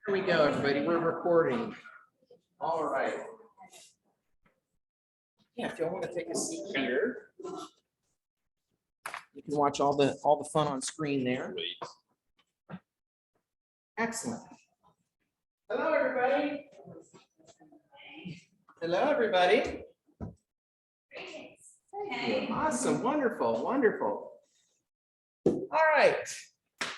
Here we go, everybody. We're recording. All right. Yeah, if y'all want to take a seat here, you can watch all the fun on screen there. Excellent. Hello, everybody. Hello, everybody. Awesome, wonderful, wonderful. All right.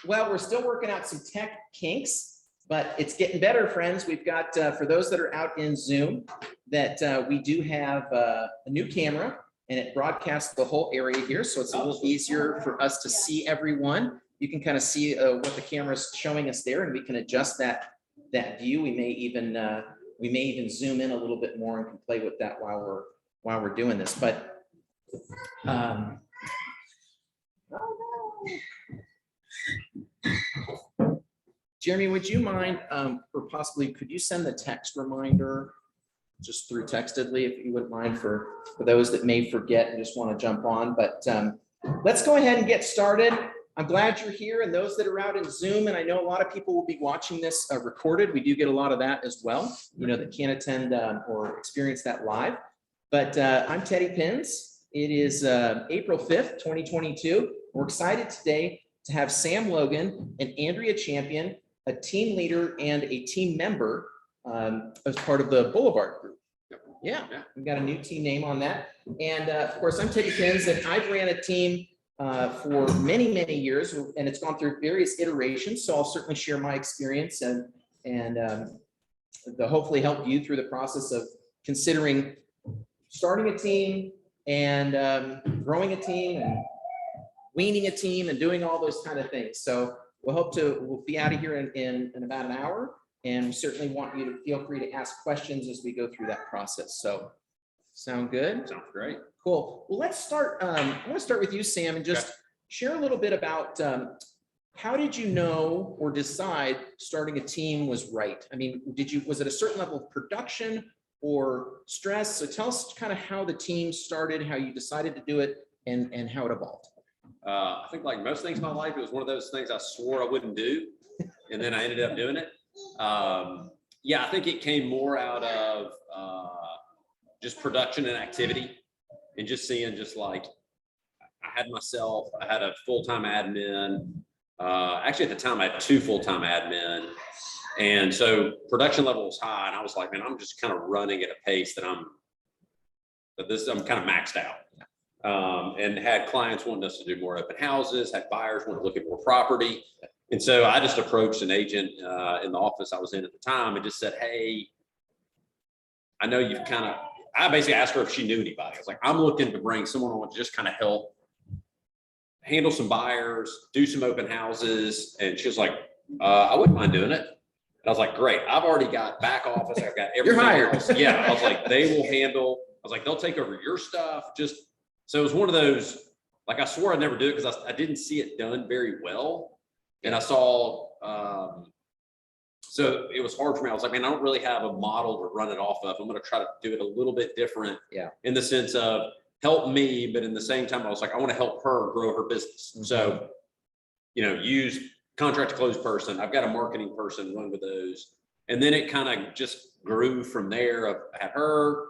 Well, we're still working out some tech kinks, but it's getting better, friends. We've got, for those that are out in Zoom, that we do have a new camera, and it broadcasts the whole area here, so it's a little easier for us to see everyone. You can kind of see what the camera's showing us there, and we can adjust that view. We may even zoom in a little bit more and can play with that while we're doing this. But Jeremy, would you mind, or possibly could you send the text reminder just through Textedly, if you wouldn't mind, for those that may forget and just want to jump on. But let's go ahead and get started. I'm glad you're here, and those that are out in Zoom, and I know a lot of people will be watching this recorded. We do get a lot of that as well, you know, that can't attend or experience that live. But I'm Teddy Pins. It is April 5th, 2022. We're excited today to have Sam Logan and Andrea Champion, a team leader and a team member as part of the Boulevard Group. Yeah, we've got a new team name on that. And of course, I'm Teddy Pins, and I've ran a team for many, many years, and it's gone through various iterations. So I'll certainly share my experience and hopefully help you through the process of considering starting a team and growing a team and weaning a team and doing all those kind of things. So we'll be out of here in about an hour, and we certainly want you to feel free to ask questions as we go through that process. So sound good? Sounds great. Cool. Well, let's start. I want to start with you, Sam, and just share a little bit about how did you know or decide starting a team was right? I mean, was it a certain level of production or stress? So tell us kind of how the team started, how you decided to do it, and how it evolved. I think like most things in my life, it was one of those things I swore I wouldn't do, and then I ended up doing it. Yeah, I think it came more out of just production and activity, and just seeing just like I had a full-time admin. Actually, at the time, I had 2 full-time admin. And so production level was high, and I was like, man, I'm just kind of running at a pace that I'm kind of maxed out. And had clients wanting us to do more open houses, had buyers wanting to look at more property. And so I just approached an agent in the office I was in at the time and just said, hey, I know I basically asked her if she knew anybody. I was like, I'm looking to bring someone on to just kind of help handle some buyers, do some open houses. And she was like, I wouldn't mind doing it. And I was like, great, I've already got back office. I've got everything. You're hired. Else. Yeah, I was like, they will handle. I was like, they'll take over your stuff. So it was one of those, like I swore I'd never do it because I didn't see it done very well. And I saw, so it was hard for me. I was like, man, I don't really have a model to run it off of. I'm going to try to do it a little bit different. Yeah. In the sense of help me, but in the same time, I was like, I want to help her grow her business. Mm-hmm. So, use contract to close person. I've got a marketing person run with those. And then it kind of just grew from there. I had her.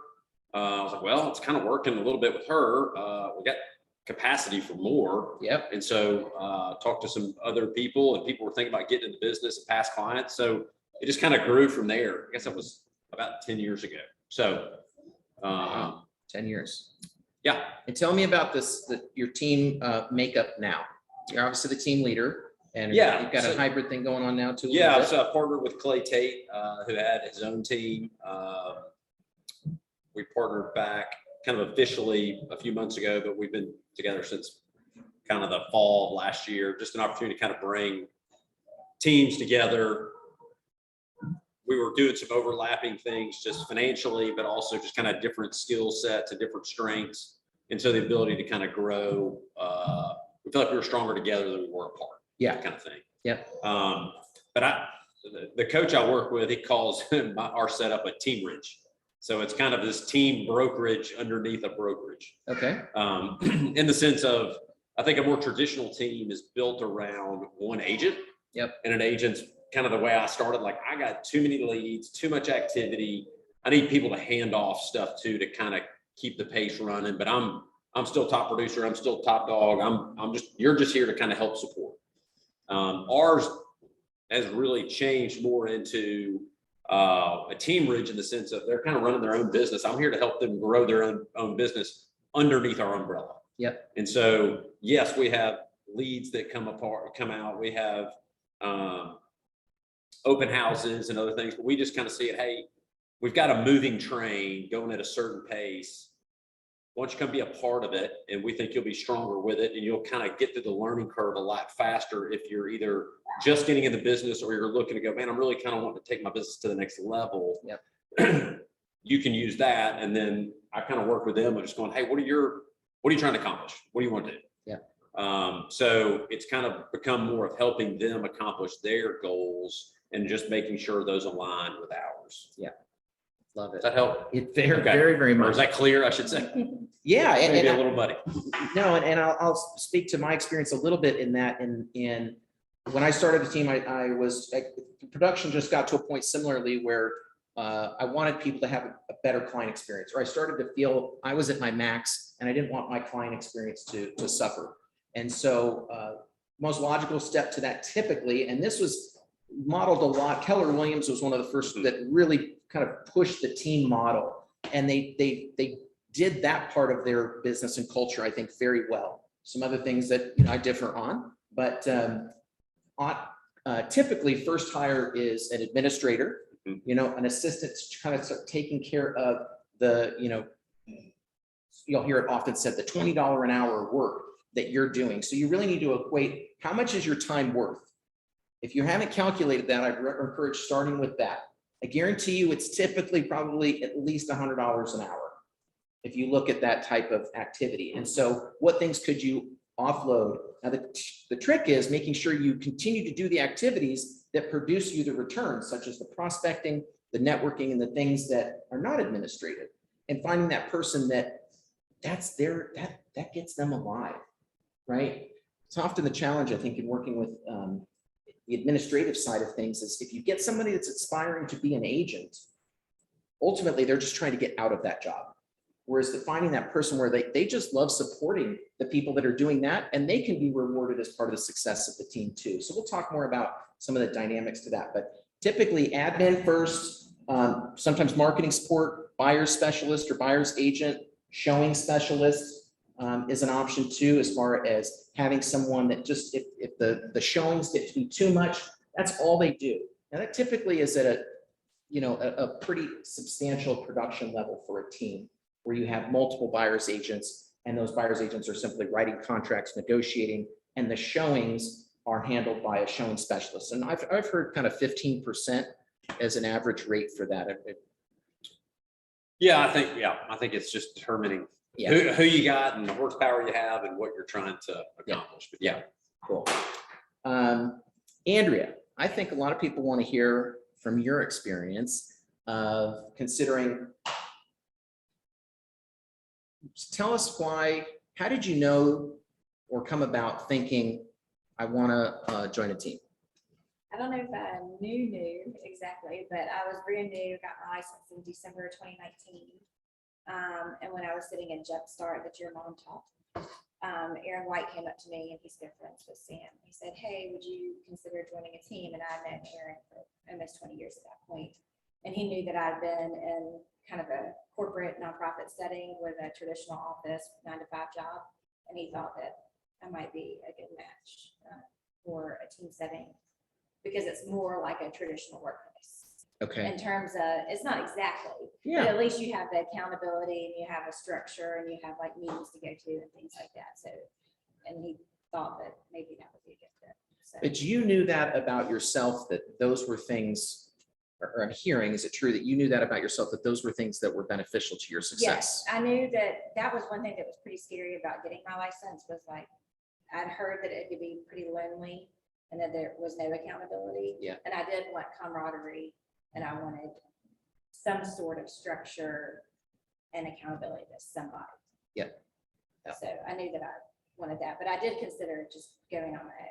I was like, well, it's kind of working a little bit with her. We got capacity for more. Yep. And so talked to some other people, and people were thinking about getting into business and past clients. So it just kind of grew from there. I guess that was about 10 years ago. So 10 years. Yeah. And tell me about your team makeup now. You're obviously the team leader. And yeah, you've got a hybrid thing going on now too. Yeah, so I partnered with Clay Tate, who had his own team. We partnered back kind of officially a few months ago, but we've been together since kind of the fall of last year. Just an opportunity to kind of bring teams together. We were doing some overlapping things just financially, but also just kind of different skill sets and different strengths. And so the ability to kind of grow, we feel like we were stronger together than we were apart. Yeah, kind of thing. Yeah. But the coach I work with, he calls our setup a team ridge. So it's kind of this team brokerage underneath a brokerage. Okay. In the sense of, I think a more traditional team is built around one agent. Yep. And an agent's kind of the way I started. Like, I got too many leads, too much activity. I need people to hand off stuff to kind of keep the pace running, but I'm still top producer. I'm still top dog. You're just here to kind of help support. Ours has really changed more into a team ridge in the sense of they're kind of running their own business. I'm here to help them grow their own business underneath our umbrella. Yep. And so, yes, we have leads that come out. We have open houses and other things, but we just kind of see it. Hey, we've got a moving train going at a certain pace. Why don't you come be a part of it? And we think you'll be stronger with it, and you'll kind of get through the learning curve a lot faster if you're either just getting in the business or you're looking to go, man, I'm really kind of wanting to take my business to the next level. Yep. You can use that. And then I kind of work with them. I'm just going, hey, what are you trying to accomplish? What do you want to do? Yeah. So it's kind of become more of helping them accomplish their goals and just making sure those align with ours. Yeah. Love it. Does that help? It very, Okay. very, very Or much. is that clear? I should say. Yeah. Maybe a little muddy. No, and I'll speak to my experience a little bit in that. In when I started the team, production just got to a point similarly where I wanted people to have a better client experience, or I started to feel I was at my max and I didn't want my client experience to suffer. And so most logical step to that typically, and this was modeled a lot. Keller Williams was one of the first that really kind of pushed the team model, and they did that part of their business and culture, I think, very well. Some other things that I differ on, but typically first hire is an administrator, an assistant to kind of start taking care of the, you'll hear it often said, the $20 an hour work that you're doing. So you really need to equate how much is your time worth. If you haven't calculated that, I'd encourage starting with that. I guarantee you it's typically probably at least $100 an hour if you look at that type of activity. And so what things could you offload? Now, the trick is making sure you continue to do the activities that produce you the returns, such as the prospecting, the networking, and the things that are not administrative, and finding that person that gets them alive, right? It's often the challenge, I think, in working with the administrative side of things is if you get somebody that's aspiring to be an agent, ultimately they're just trying to get out of that job. Whereas finding that person where they just love supporting the people that are doing that, and they can be rewarded as part of the success of the team too. So we'll talk more about some of the dynamics to that, but typically admin first, sometimes marketing support, buyer's specialist or buyer's agent, showing specialist is an option too, as far as having someone that just, if the showings get to be too much, that's all they do. Now that typically is at a pretty substantial production level for a team, where you have multiple buyer's agents, and those buyer's agents are simply writing contracts, negotiating, and the showings are handled by a showing specialist. And I've heard kind of 15% as an average rate for that. I think it's just determining who you got and the horsepower you have and what you're trying to accomplish. But cool. Andrea, I think a lot of people want to hear from your experience of considering. Tell us how did you know or come about thinking, I want to join a team? I don't know if I knew exactly, but I was brand new, got my license in December 2019. And when I was sitting in Jumpstart that your mom taught, Aaron White came up to me, and he's good friends with Sam. He said, hey, would you consider joining a team? And I met Aaron for almost 20 years at that point. And he knew that I'd been in kind of a corporate nonprofit setting with a traditional office 9-to-5 job. And he thought that I might be a good match for a team setting, because it's more like a traditional workplace. Okay. In terms of, it's not exactly, but at least you have the accountability and you have a structure and you have like meetings to go to and things like that. So, and he thought that maybe that would be a good fit. So. But you knew that about yourself, that those were things, or I'm hearing, is it true that you knew that about yourself, that those were things that were beneficial to your success? Yes, I knew that was one thing that was pretty scary about getting my license, was like, I'd heard that it could be pretty lonely and that there was no accountability. Yeah. And I did want camaraderie, and I wanted some sort of structure and accountability to somebody. Yeah. So I knew that I wanted that, but I did consider just going on my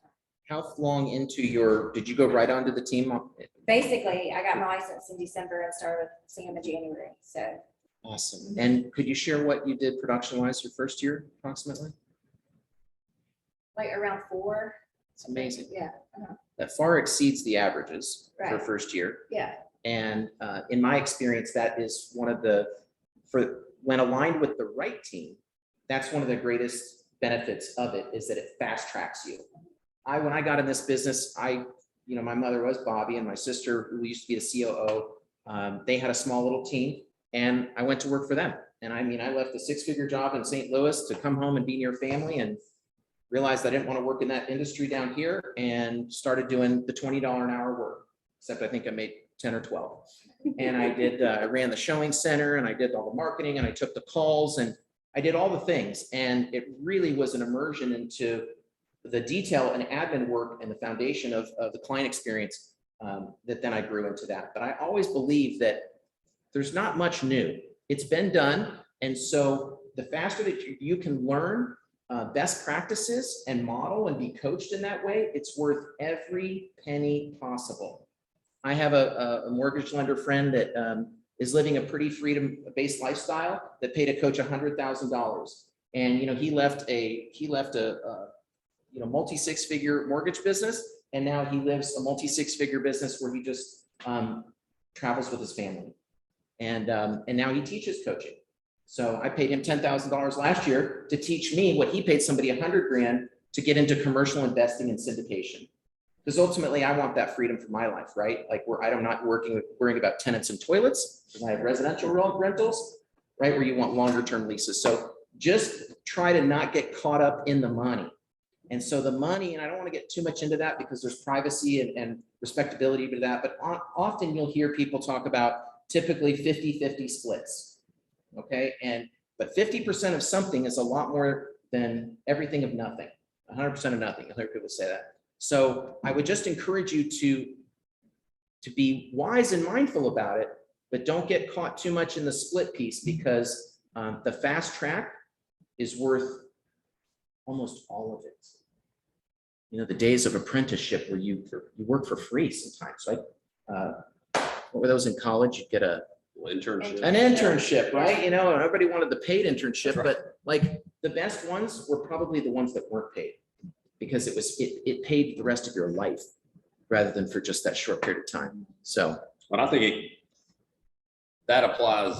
own. how long into your, did you go right onto the team? Basically, I got my license in December and started with Sam in January, so. Awesome. And could you share what you did production-wise your first year approximately? Like around 4. It's amazing. Yeah, That far exceeds the averages for Right. first year. yeah, And in my experience, that is one of the, for when aligned with the right team, that's one of the greatest benefits of it, is that it fast tracks you. When I got in this business, my mother was Bobby, and my sister, who used to be the COO, they had a small little team, and I went to work for them. And I mean, I left a 6-figure job in St. Louis to come home and be near family, and realized I didn't want to work in that industry down here, and started doing the $20 an hour work, except I think I made 10 or 12. And I ran the showing center, and I did all the marketing, and I took the calls, and I did all the things. And it really was an immersion into the detail and admin work and the foundation of the client experience, that then I grew into that. But I always believe that there's not much new. It's been done. And so the faster that you can learn best practices and model and be coached in that way, it's worth every penny possible. I have a mortgage lender friend that is living a pretty freedom-based lifestyle that paid a coach $100,000. And, he left a multi-6-figure mortgage business. And now he lives a multi-6-figure business where he just travels with his family. And now he teaches coaching. So I paid him $10,000 last year to teach me what he paid somebody $100,000 to get into commercial investing and syndication. Because ultimately I want that freedom for my life, right? Like I'm not worrying about tenants and toilets, because I have residential rentals, right? Where you want longer term leases. So just try to not get caught up in the money. And so the money, and I don't want to get too much into that because there's privacy and respectability to that, but often you'll hear people talk about typically 50-50 splits. Okay. But 50% of something is a lot more than everything of nothing, 100% of nothing. I hear people say that. So I would just encourage you to be wise and mindful about it, but don't get caught too much in the split piece, because the fast track is worth almost all of it. The days of apprenticeship where you work for free sometimes, right? What were those in college? You get an internship, right? And everybody wanted the paid internship, Right. but like the best ones were probably the ones that weren't paid, because it paid the rest of your life rather than for just that short period of time. So, But I think that applies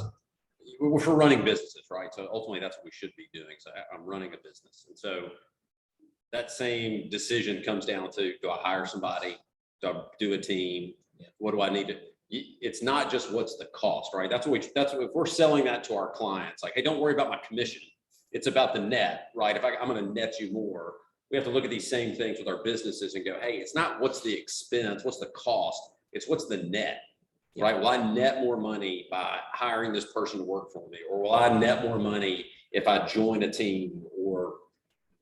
for running businesses, right? So ultimately that's what we should be doing. So I'm running a business. And so that same decision comes down to, do I hire somebody? Do I do a team? What do I need to? It's not just what's the cost, right? That's what if we're selling that to our clients, like, hey, don't worry about my commission. It's about the net, right? If I'm going to net you more, we have to look at these same things with our businesses and go, hey, it's not what's the expense, what's the cost, it's what's the net, right? Will I net more money by hiring this person to work for me? Or will I net more money if I join a team, or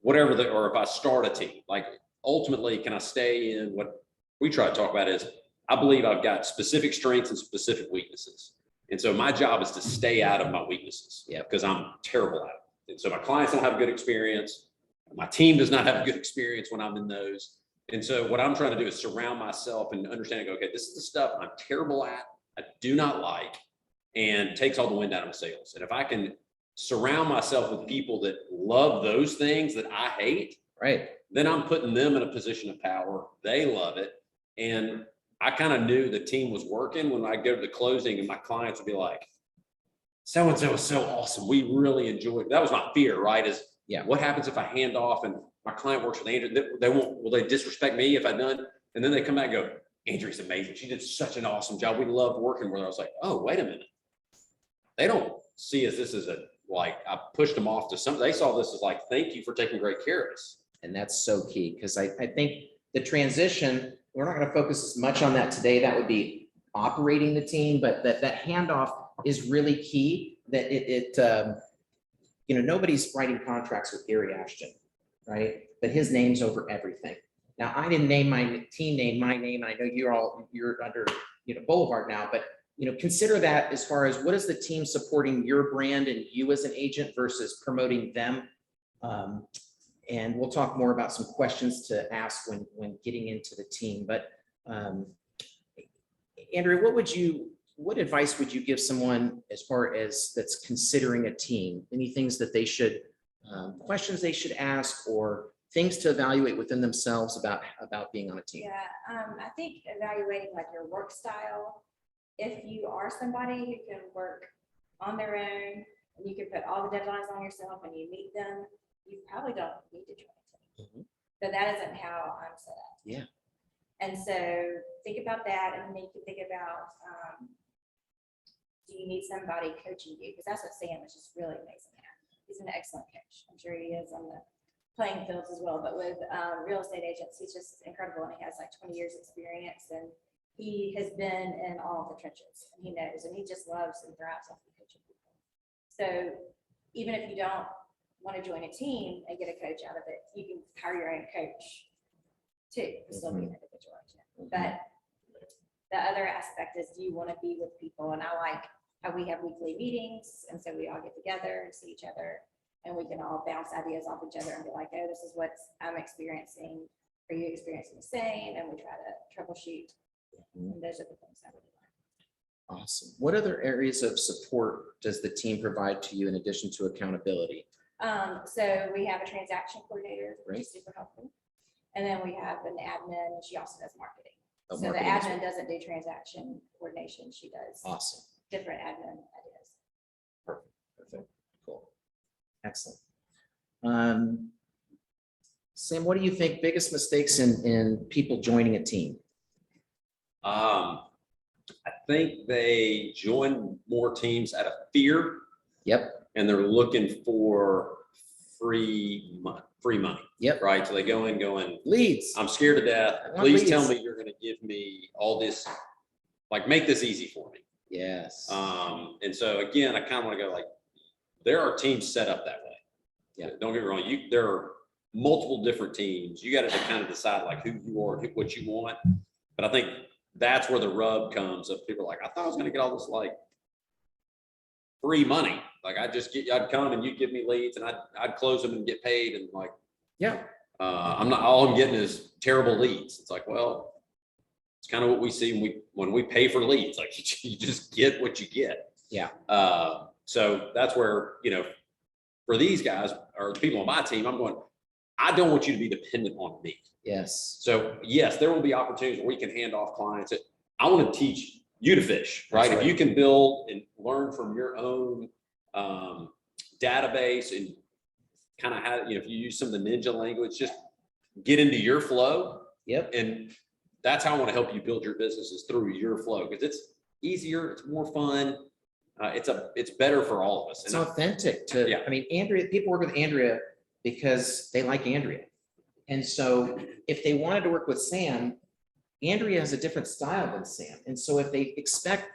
whatever, or if I start a team? Like, ultimately, can I stay in what we try to talk about is, I believe I've got specific strengths and specific weaknesses. And so my job is to stay out of my weaknesses, because I'm terrible at it. And so my clients don't have a good experience. My team does not have a good experience when I'm in those. And so what I'm trying to do is surround myself and understanding, okay, this is the stuff I'm terrible at, I do not like, and takes all the wind out of my sails. And if I can surround myself with people that love those things that I hate, right, then I'm putting them in a position of power. They love it. And I kind of knew the team was working when I go to the closing, and my clients would be like, so-and-so was so awesome. We really enjoyed it. That was my fear, right? Is what happens if I hand off and my client works with Andrew? Will they disrespect me if I done? And then they come back and go, Andrew's amazing. She did such an awesome job. We love working with her. I was like, oh, wait a minute. They don't see this as I pushed them off to something. They saw this as like, thank you for taking great care of us. And that's so key, because I think the transition, we're not going to focus as much on that today. That would be operating the team, but that handoff is really key. That nobody's writing contracts with Gary Ashton, right? But his name's over everything. Now, I didn't name my team name, my name, and I know you're under Boulevard now, but consider that as far as what is the team supporting your brand and you as an agent versus promoting them. And we'll talk more about some questions to ask when getting into the team. But Andrea, what advice would you give someone as far as that's considering a team? Any things that they should, questions they should ask, or things to evaluate within themselves about being on a team? Yeah, I think evaluating like your work style. If you are somebody who can work on their own and you can put all the deadlines on yourself and you meet them, you probably don't need to join a team. Mhm. But that isn't how I'm set up. Yeah. And so think about that, and then you can think about, do you need somebody coaching you? Because that's what Sam is just really amazing at. He's an excellent coach. I'm sure he is on the playing fields as well, but with real estate agents, he's just incredible, and he has like 20 years experience, and he has been in all of the trenches, and he knows, and he just loves and thrives off the coaching people. So even if you don't want to join a team and get a coach out of it, you can hire your own coach too, and still be an individual agent. But the other aspect is, do you want to be with people? And I like how we have weekly meetings, and so we all get together and see each other, and we can all bounce ideas off each other and be like, oh, this is what I'm experiencing. Are you experiencing the same? And we try to troubleshoot. And those are the things that we learn. Awesome. What other areas of support does the team provide to you in addition to accountability? So we have a transaction coordinator, which Great. is super helpful. And then we have an admin, and she also does marketing. Oh, So the marketing as admin doesn't do transaction coordination. She does Awesome. different admin ideas. Perfect. Cool. Excellent. Sam, what do you think biggest mistakes in people joining a team? I think they join more teams out of fear, Yep. and they're looking for free money, Yep. right? So they go in going, Leads. I'm scared to death. I want Please tell leads. me you're going to give me all this, like make this easy for me. Yes. And so again, I kind of want to go like, there are teams set up that way. Yeah. Don't get me wrong. There are multiple different teams. You got to kind of decide like who you are, what you want. But I think that's where the rub comes of people are like, I thought I was going to get all this like free money. Like I'd come and you'd give me leads and I'd close them and get paid. And like, Yeah. all I'm getting is terrible leads. It's like, well, it's kind of what we see when we pay for leads. Like you just get what you get. Yeah. So that's where, for these guys or the people on my team, I'm going, I don't want you to be dependent on me. Yes. So yes, there will be opportunities where we can hand off clients that I want to teach you to fish, right? That's If you can build and learn from your own database and kind of have, if you use some of the ninja language, just get into your flow. Yep. And that's how I want to help you build your business, is through your flow, because it's easier, it's more fun. It's better for all of us. It's And authentic Yeah. I mean, Andrea, people work with Andrea because they like Andrea. And so if they wanted to work with Sam, Andrea has a different style than Sam. And so if they expect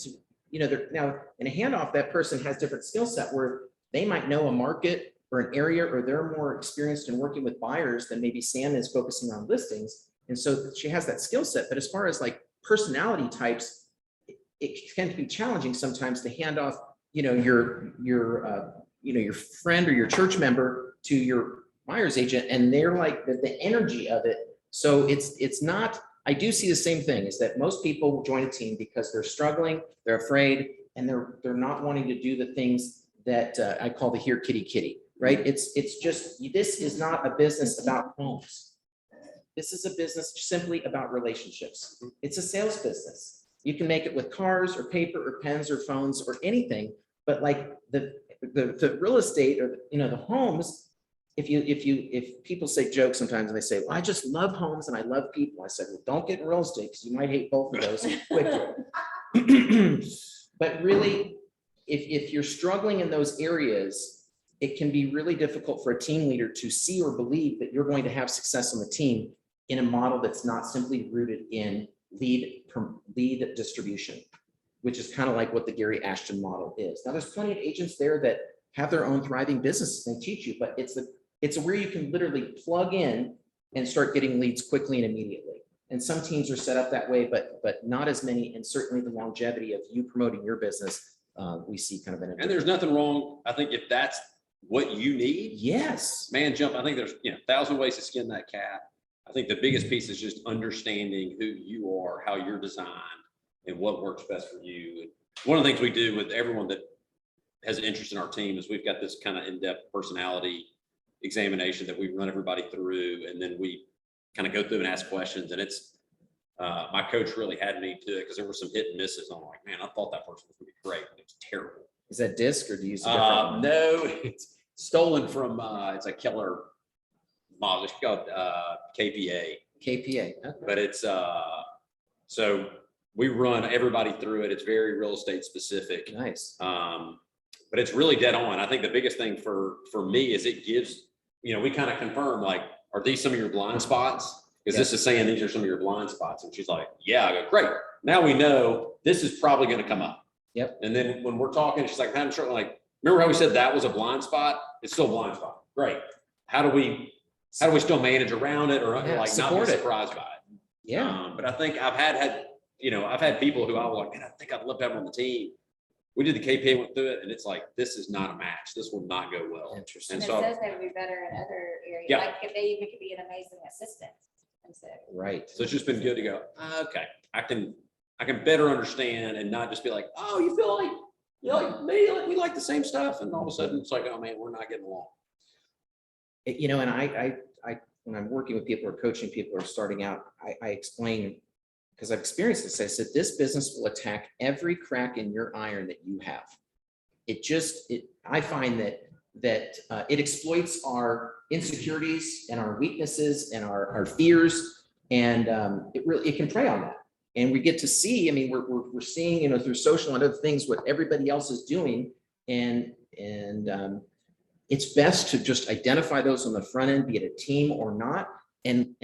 to, they're now in a handoff, that person has different skill set where they might know a market or an area, or they're more experienced in working with buyers than maybe Sam is focusing on listings. And so she has that skill set. But as far as like personality types, it can be challenging sometimes to hand off, your friend or your church member to your buyer's agent, and they're like the energy of it. So it's not. I do see the same thing, is that most people join a team because they're struggling, they're afraid, and they're not wanting to do the things that I call the here kitty kitty, right? It's just, this is not a business about homes. This is a business simply about relationships. It's a sales business. You can make it with cars or paper or pens or phones or anything, but like the real estate or the homes, if people say jokes sometimes and they say, well, I just love homes and I love people. I said, well, don't get in real estate because you might hate both of those quickly. But really, if you're struggling in those areas, it can be really difficult for a team leader to see or believe that you're going to have success on the team in a model that's not simply rooted in lead distribution, which is kind of like what the Gary Ashton model is. Now, there's plenty of agents there that have their own thriving businesses and teach you, but it's where you can literally plug in and start getting leads quickly and immediately. And some teams are set up that way, but not as many. And certainly the longevity of you promoting your business, we see kind of an. there's nothing wrong. I think if that's what you need, Yes. man, jump. I think there's, 1,000 ways to skin that cat. I think the biggest piece is just understanding who you are, how you're designed, and what works best for you. And one of the things we do with everyone that has an interest in our team is we've got this kind of in-depth personality examination that we run everybody through, and then we kind of go through and ask questions. And it's my coach really had me to it because there were some hit and misses. I'm like, man, I thought that person was going to be great, but it's terrible. Is that disc or do you use a different one? No, it's stolen from it's a killer model. It's called KPA, KPA. Okay. but it's so we run everybody through it. It's very real estate specific. Nice. But it's really dead on. I think the biggest thing for me is it gives, we kind of confirm, like, are these some of your blind spots? Because this is saying these are some of your blind spots. And she's like, yeah. I go, great. Now we know this is probably going to come up. Yep. And then when we're talking, she's like, I'm sure, like, remember how we said that was a blind spot? It's still a blind spot. Great. How do we still manage around it or like not be support it. surprised by it? Yeah. But I think I've had people who I was like, man, I think I'd love to have on the team. We did the KPA, went through it, and it's like, this is not a match. This will not go well. Interesting. And And it so, says they would be better in other areas, Yeah. like if they even could be an amazing assistant. And so, Right. so it's just been good to go, okay, I can better understand and not just be like, oh, you feel like, like me, like we like the same stuff. And all of a sudden it's like, oh man, we're not getting along. And I, when I'm working with people or coaching people who are starting out, I explain, because I've experienced this. I said, this business will attack every crack in your iron that you have. I find that it exploits our insecurities and our weaknesses and our fears. And it can prey on that. And we get to see, I mean, we're seeing, through social and other things, what everybody else is doing. And it's best to just identify those on the front end, be it a team or not, and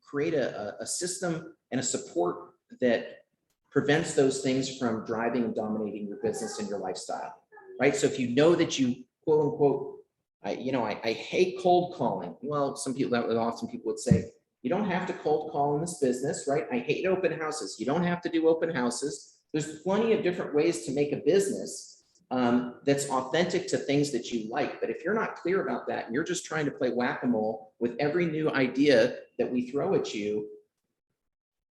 create a system and a support that prevents those things from driving and dominating your business and your lifestyle, right? So if you know that you quote unquote, I hate cold calling. Well, often people would say, you don't have to cold call in this business, right? I hate open houses. You don't have to do open houses. There's plenty of different ways to make a business that's authentic to things that you like. But if you're not clear about that, and you're just trying to play whack-a-mole with every new idea that we throw at you,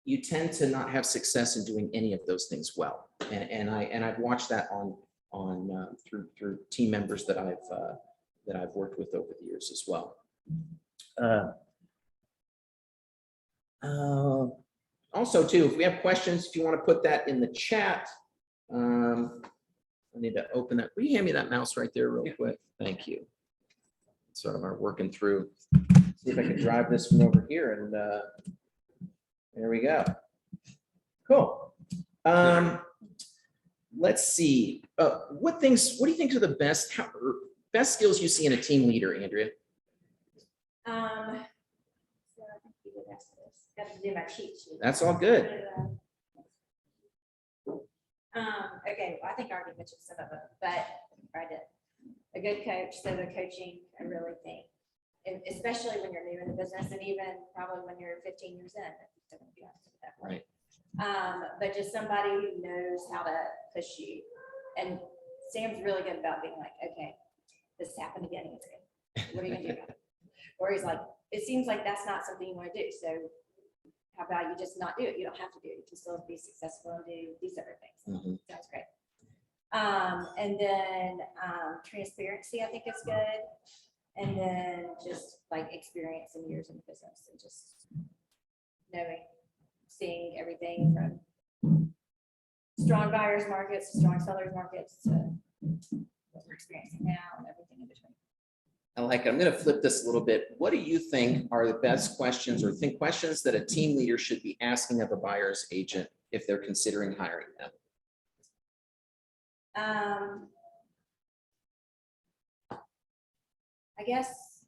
you tend to not have success in doing any of those things well. And I've watched that through team members that I've worked with over the years as well. Also too, if we have questions, if you want to put that in the chat, I need to open that. Will you hand me that mouse right there real quick? Thank you. Sort of our working through. See if I can drive this from over here and there we go. Cool. Let's see. What do you think are the best skills you see in a team leader, Andrea? so I think you did ask this. Got to do my cheat sheet. That's all good. Okay, well, I think I already mentioned some of them, but a good coach, so the coaching, I really think, and especially when you're new in the business and even probably when you're 15 years in, if you're gonna be honest at that point. But just somebody who knows how to push you. And Sam's really good about being like, okay, this happened again, Andrea. What are you gonna do about it? Or he's like, it seems like that's not something you want to do. So how about you just not do it? You don't have to do it. You can still be successful and do these other things. Mhm. Sounds great. And then transparency, I think is good. And then just like experience and years in the business and just knowing, seeing everything from strong buyers markets to strong sellers markets to what we're experiencing now and everything in between. I like it. I'm going to flip this a little bit. What do you think are the best questions or questions that a team leader should be asking of a buyer's agent if they're considering hiring them? I guess,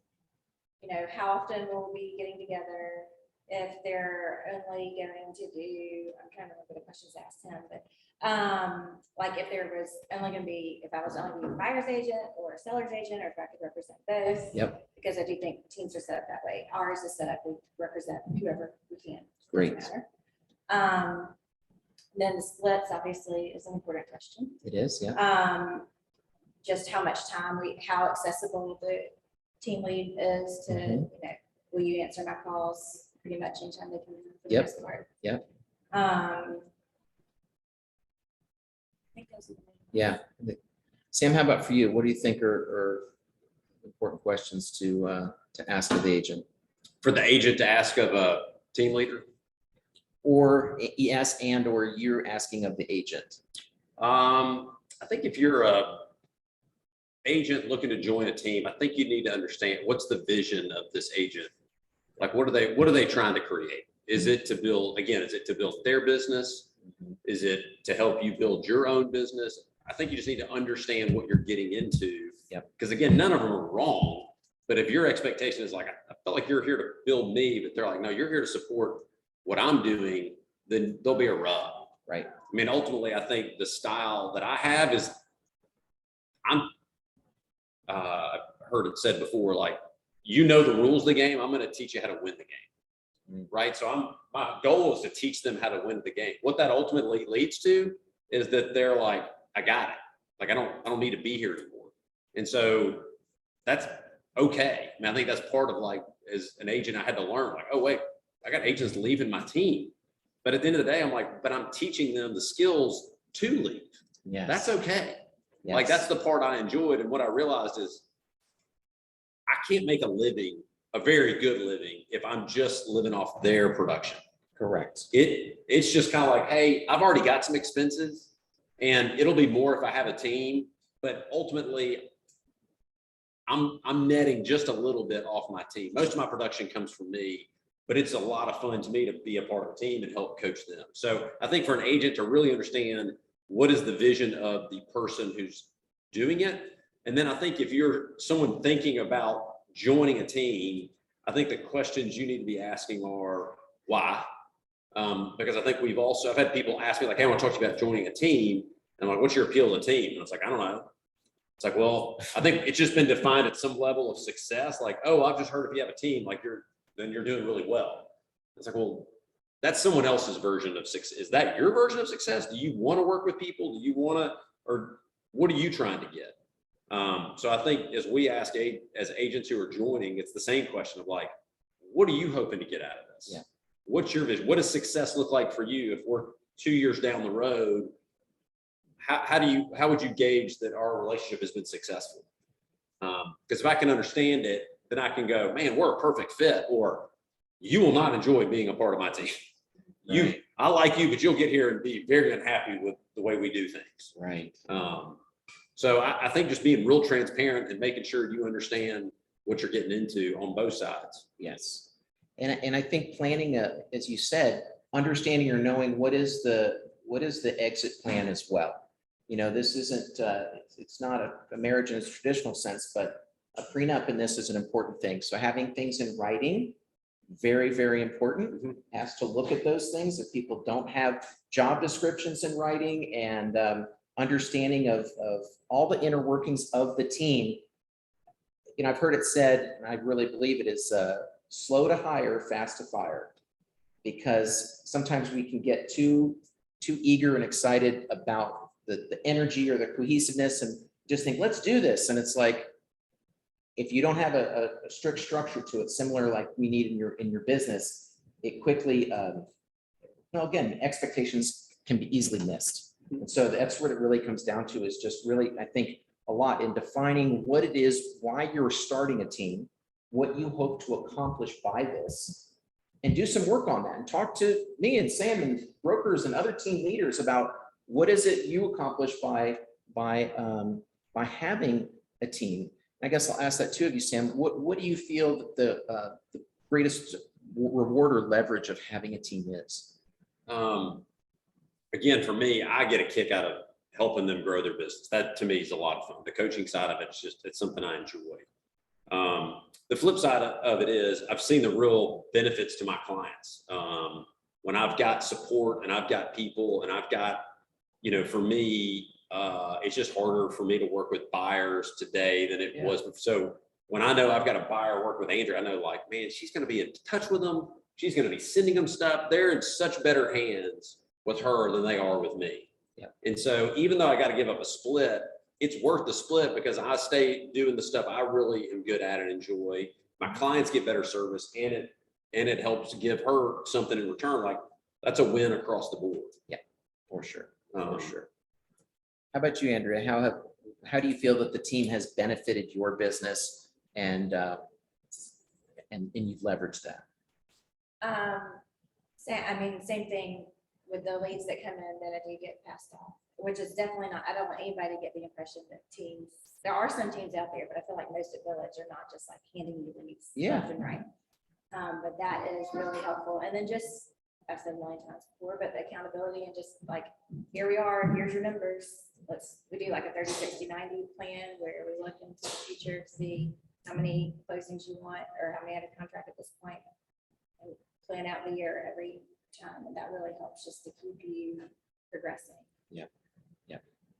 how often will we be getting together? If they're only going to do, I'm trying to look at the questions asked him, but like if there was only going to be, if I was only going to be a buyer's agent or a seller's agent, or if I could represent both. Yep. Because I do think teams are set up that way. Ours is set up, we represent whoever we can. Great. Doesn't matter. Then the splits obviously is an important question. It is, yeah. just how much time how accessible the team lead is to, Mhm. you know, will you answer my calls pretty much anytime they come in for the Yep. most part. Yep. I think those are the main ones. Yeah. Sam, how about for you? What do you think are important questions to ask of the agent? For the agent to ask of a team leader? Or yes, and or you're asking of the agent? I think if you're a agent looking to join a team, I think you need to understand what's the vision of this agent. Like, what are they trying to create? Is it to build, again, is it to build their business? Is it to help you build your own business? I think you just need to understand what you're getting into. Yep. Because again, none of them are wrong. But if your expectation is like, I felt like you're here to build me, but they're like, no, you're here to support what I'm doing, then there'll be a rub. Right. I mean, ultimately, I think the style that I have is I've heard it said before, like, you know the rules of the game, I'm going to teach you how to win the game. Right. So my goal is to teach them how to win the game. What that ultimately leads to is that they're like, I got it. Like, I don't need to be here anymore. And so that's okay. I mean, I think that's part of, like, as an agent, I had to learn, like, oh, wait, I got agents leaving my team. But at the end of the day, I'm like, but I'm teaching them the skills to leave. Yes. That's okay. Yes. Like, that's the part I enjoyed. And what I realized is I can't make a living, a very good living, if I'm just living off their production. Correct. It's just kind of like, hey, I've already got some expenses and it'll be more if I have a team, but ultimately I'm netting just a little bit off my team. Most of my production comes from me, but it's a lot of fun to me to be a part of a team and help coach them. So I think for an agent to really understand what is the vision of the person who's doing it. And then I think if you're someone thinking about joining a team, I think the questions you need to be asking are why? Because I think I've had people ask me, like, hey, I want to talk to you about joining a team. And I'm like, what's your appeal to the team? And it's like, I don't know. It's like, well, I think it's just been defined at some level of success. Like, oh, I've just heard if you have a team, like then you're doing really well. It's like, well, that's someone else's version of success. Is that your version of success? Do you want to work with people? Do you want to, or what are you trying to get? So I think as we ask as agents who are joining, it's the same question of, like, what are you hoping to get out of this? Yeah. What's your vision? What does success look like for you? If we're 2 years down the road, how would you gauge that our relationship has been successful? Because if I can understand it, then I can go, man, we're a perfect fit, or you will not enjoy being a part of my team. Right. I like you, but you'll get here and be very unhappy with the way we do things. Right. So I think just being real transparent and making sure you understand what you're getting into on both sides. Yes. And I think planning as you said, understanding or knowing what is the exit plan as well. You know, this isn't, it's not a marriage in its traditional sense, but a prenup in this is an important thing. So having things in writing, very, very important. Mhm. Has to look at those things. If people don't have job descriptions in writing and understanding of all the inner workings of the team. You know, I've heard it said, and I really believe it is, slow to hire, fast to fire. Because sometimes we can get too eager and excited about the energy or the cohesiveness and just think, let's do this. And it's like, if you don't have a strict structure to it, similar like we need in your business, it quickly, again, expectations can be easily missed. And so that's what it really comes down to, is just really, I think, a lot in defining what it is, why you're starting a team, what you hope to accomplish by this, and do some work on that and talk to me and Sam and brokers and other team leaders about what is it you accomplish by having a team. I guess I'll ask that too of you, Sam. What do you feel that the greatest reward or leverage of having a team is? Again, for me, I get a kick out of helping them grow their business. That to me is a lot of fun. The coaching side of it's something I enjoy. The flip side of it is I've seen the real benefits to my clients. When I've got support and I've got people and I've got, for me, it's just harder for me to work with buyers today than it was. So when I know I've got a buyer work with Andrea, I know, like, man, she's going to be in touch with them. She's going to be sending them stuff. They're in such better hands with her than they are with me. Yeah. And so even though I got to give up a split, it's worth the split because I stay doing the stuff I really am good at and enjoy. My clients get better service and it helps give her something in return. Like that's a win across the board. For sure, Um, for sure. How about you, Andrea? How do you feel that the team has benefited your business and you've leveraged that? Same thing with the leads that come in that I do get passed off, which is definitely not, I don't want anybody to get the impression that teams, there are some teams out there, but I feel like most at Village are not just like handing you leads Yeah. left and right. But that is really helpful. And then just, I've said a million times before, but the accountability and just like, here we are, here's your numbers. We do like a 30, 60, 90 plan where we look into the future, see how many closings you want or how many out of contract at this point. And plan out the year every time. And that really helps just to keep you progressing.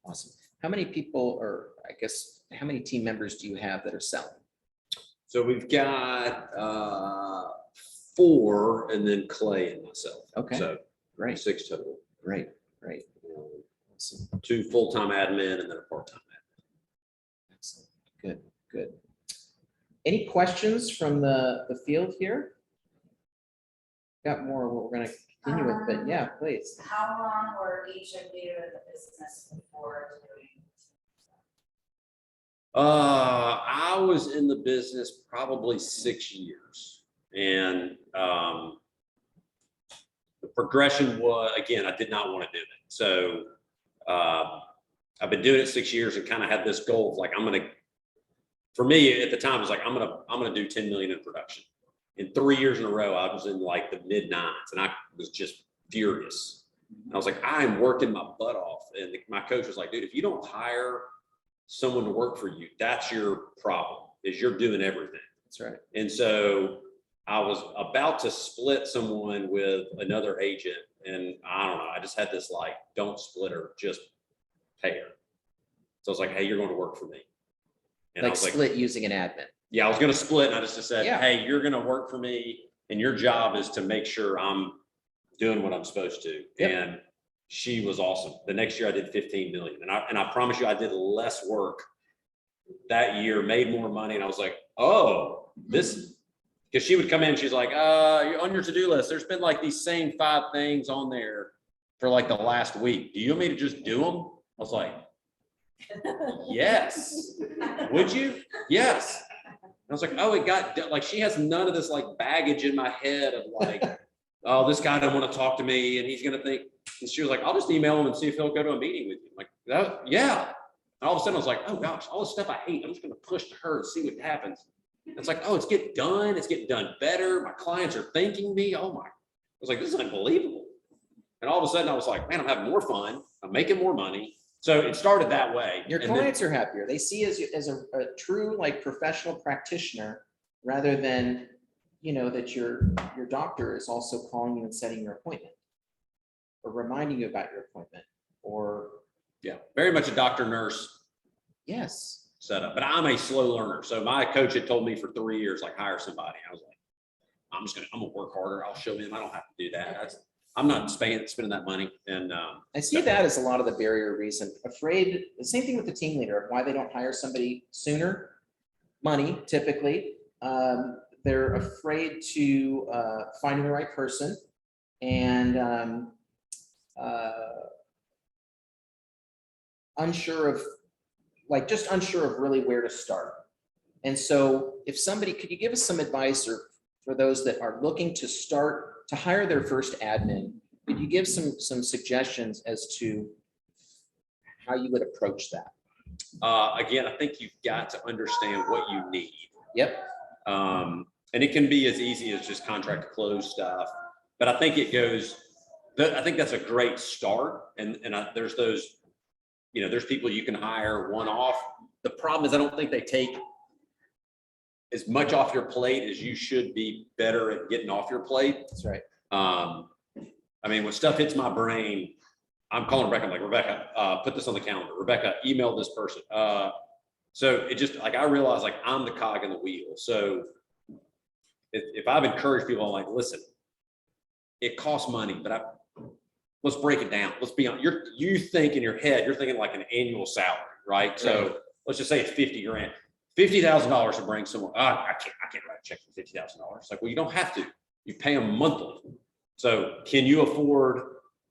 Awesome. How many people, or I guess, how many team members do you have that are selling? So we've got 4 and then Clay and myself. Okay. So Great, 6 total. great. Um, Awesome. 2 full-time admin and then a part-time admin. Excellent. Good. Any questions from the field here? Got more what we're gonna continue with, but yeah, please. How long were each of you in the business before doing? I was in the business probably 6 years, and the progression was, again, I did not want to do it. So I've been doing it 6 years and kind of had this goal of like, for me at the time, it was like, I'm gonna do 10 million in production. In 3 years in a row, I was in like the mid 9s, and I was just furious. I was like, I'm working my butt off, and my coach was like, dude, if you don't hire someone to work for you, that's your problem, is you're doing everything. That's right. And so I was about to split someone with another agent, and I don't know, I just had this like, don't split her, just pay her. So I was like, hey, you're going to work for me. And I Like was like, split using an admin. yeah, I was going to split, and I just said, Yeah. hey, you're going to work for me, and your job is to make sure I'm doing what I'm supposed to. Yep. And she was awesome. The next year I did 15 million, and I promise you, I did less work that year, made more money. And I was like, oh, this, because she would come in, she's like, you're on your to-do list. There's been like these same 5 things on there for like the last week. Do you want me to just do them? I was like, yes. Would you? Yes. I was like, oh, it got like, she has none of this like baggage in my head of like, oh, this guy doesn't want to talk to me and he's going to think, and she was like, I'll just email him and see if he'll go to a meeting with you. I'm like, that, yeah. And all of a sudden I was like, oh gosh, all the stuff I hate, I'm just going to push to her and see what happens. It's like, oh, it's getting done. It's getting done better. My clients are thanking me. Oh my, I was like, this is unbelievable. And all of a sudden I was like, man, I'm having more fun. I'm making more money. So it started that way. Your And then- clients are happier. They see you as a true like professional practitioner rather than, that your doctor is also calling you and setting your appointment or reminding you about your appointment or. Yeah, very much a doctor nurse Yes. setup, but I'm a slow learner. So my coach had told me for 3 years, like hire somebody. I was like, I'm gonna work harder. I'll show him. I don't have to do that. I'm not spending that money. And I see that as a lot of the barrier reason. Afraid, the same thing with the team leader, of why they don't hire somebody sooner. Money, typically. They're afraid to finding the right person and unsure of really where to start. And so if somebody, could you give us some advice or for those that are looking to start to hire their first admin, could you give some suggestions as to how you would approach that? again, I think you've got to understand what you need. Yep. And it can be as easy as just contract to close stuff, but I think it goes, I think that's a great start. And there's those, there's people you can hire one-off. The problem is I don't think they take as much off your plate as you should be better at getting off your plate. That's right. I mean, when stuff hits my brain, I'm calling Rebecca, I'm like, Rebecca, put this on the calendar. Rebecca, email this person. So it just like, I realize like I'm the cog in the wheel. So if I've encouraged people, I'm like, listen, it costs money, but let's break it down. Let's be honest. You think in your head, you're thinking like an annual salary, right? So let's just say it's 50 grand, $50,000 to bring someone, I can't write a check for $50,000. Like, well, you don't have to, you pay them monthly. So can you afford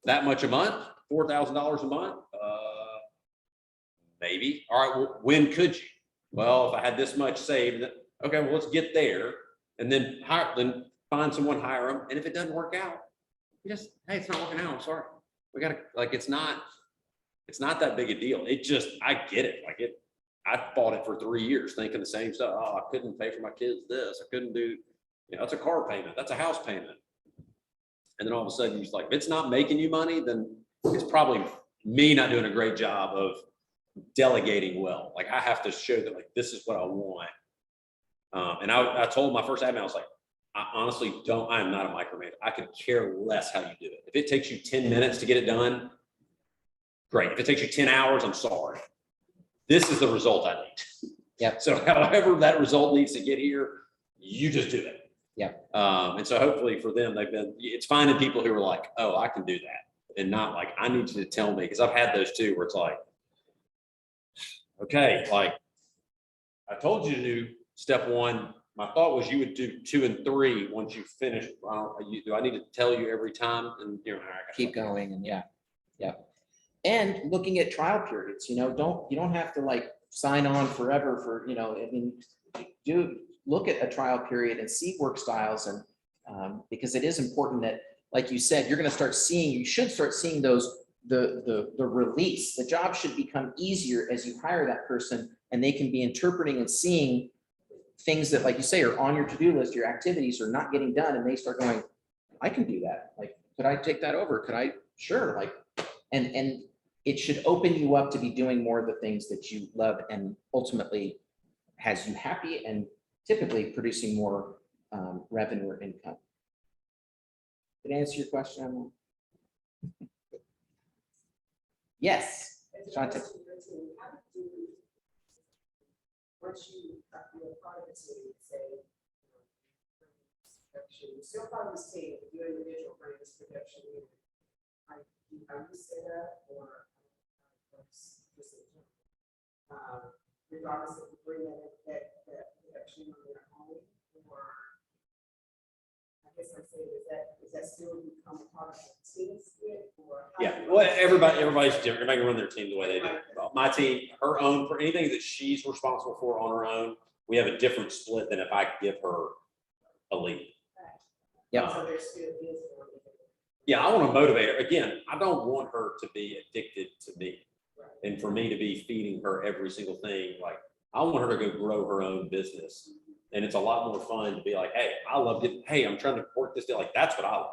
that much a month? $4,000 a month? Maybe. All right, well, when could you? Well, if I had this much saved, okay, well, let's get there and then find someone, hire them. And if it doesn't work out, you just, hey, it's not working out. I'm sorry. We gotta, like, it's not that big a deal. It just, I get it. Like I fought it for 3 years thinking the same stuff. Oh, I couldn't pay for my kids this. I couldn't do, that's a car payment. That's a house payment. And then all of a sudden you're like, if it's not making you money, then it's probably me not doing a great job of delegating well. Like, I have to show that, like, this is what I want. And I told my first admin, I was like, I honestly I am not a micromanager. I could care less how you do it. If it takes you 10 minutes to get it done, great. If it takes you 10 hours, I'm sorry. This is the result I need. Yep. So however that result needs to get here, you just do it. Yep. And so hopefully for them, it's finding people who are like, oh, I can do that. And not like, I need you to tell me, because I've had those too, where it's like, okay, like, I told you to do step 1. My thought was you would do 2 and 3 once you finish. Do I need to tell you every time? And Keep going, and yeah. And looking at trial periods, you don't have to like sign on forever for, I mean, do look at a trial period and see work styles, and because it is important that, like you said, you should start seeing those, the release. The job should become easier as you hire that person, and they can be interpreting and seeing things that, like you say, are on your to-do list, your activities are not getting done, and they start going, I can do that. Like, could I take that over? Could I? Sure. Like, and it should open you up to be doing more of the things that you love, and ultimately has you happy and typically producing more revenue or income. Did I answer your question, Emily? Yes. Shante. Once you are part of the team, say, production, still part of this team, if you individual bring this production in, are you set up or regardless if you bring that production on your own, or I guess I'm saying, is that still become part of the team split, or? Yeah, well, everybody's different. Everybody can run their team the way they do. My team, her own, for anything that she's responsible for on her own, we have a different split than if I give her a lead. Yep. So there still is one. Yeah, I want to motivate her. Again, I don't want her to be addicted to me, and for me to be feeding her every single thing. Like, I want her to go grow her own business. And it's a lot more fun to be like, hey, I love it. Hey, I'm trying to work this deal. Like, that's what I love,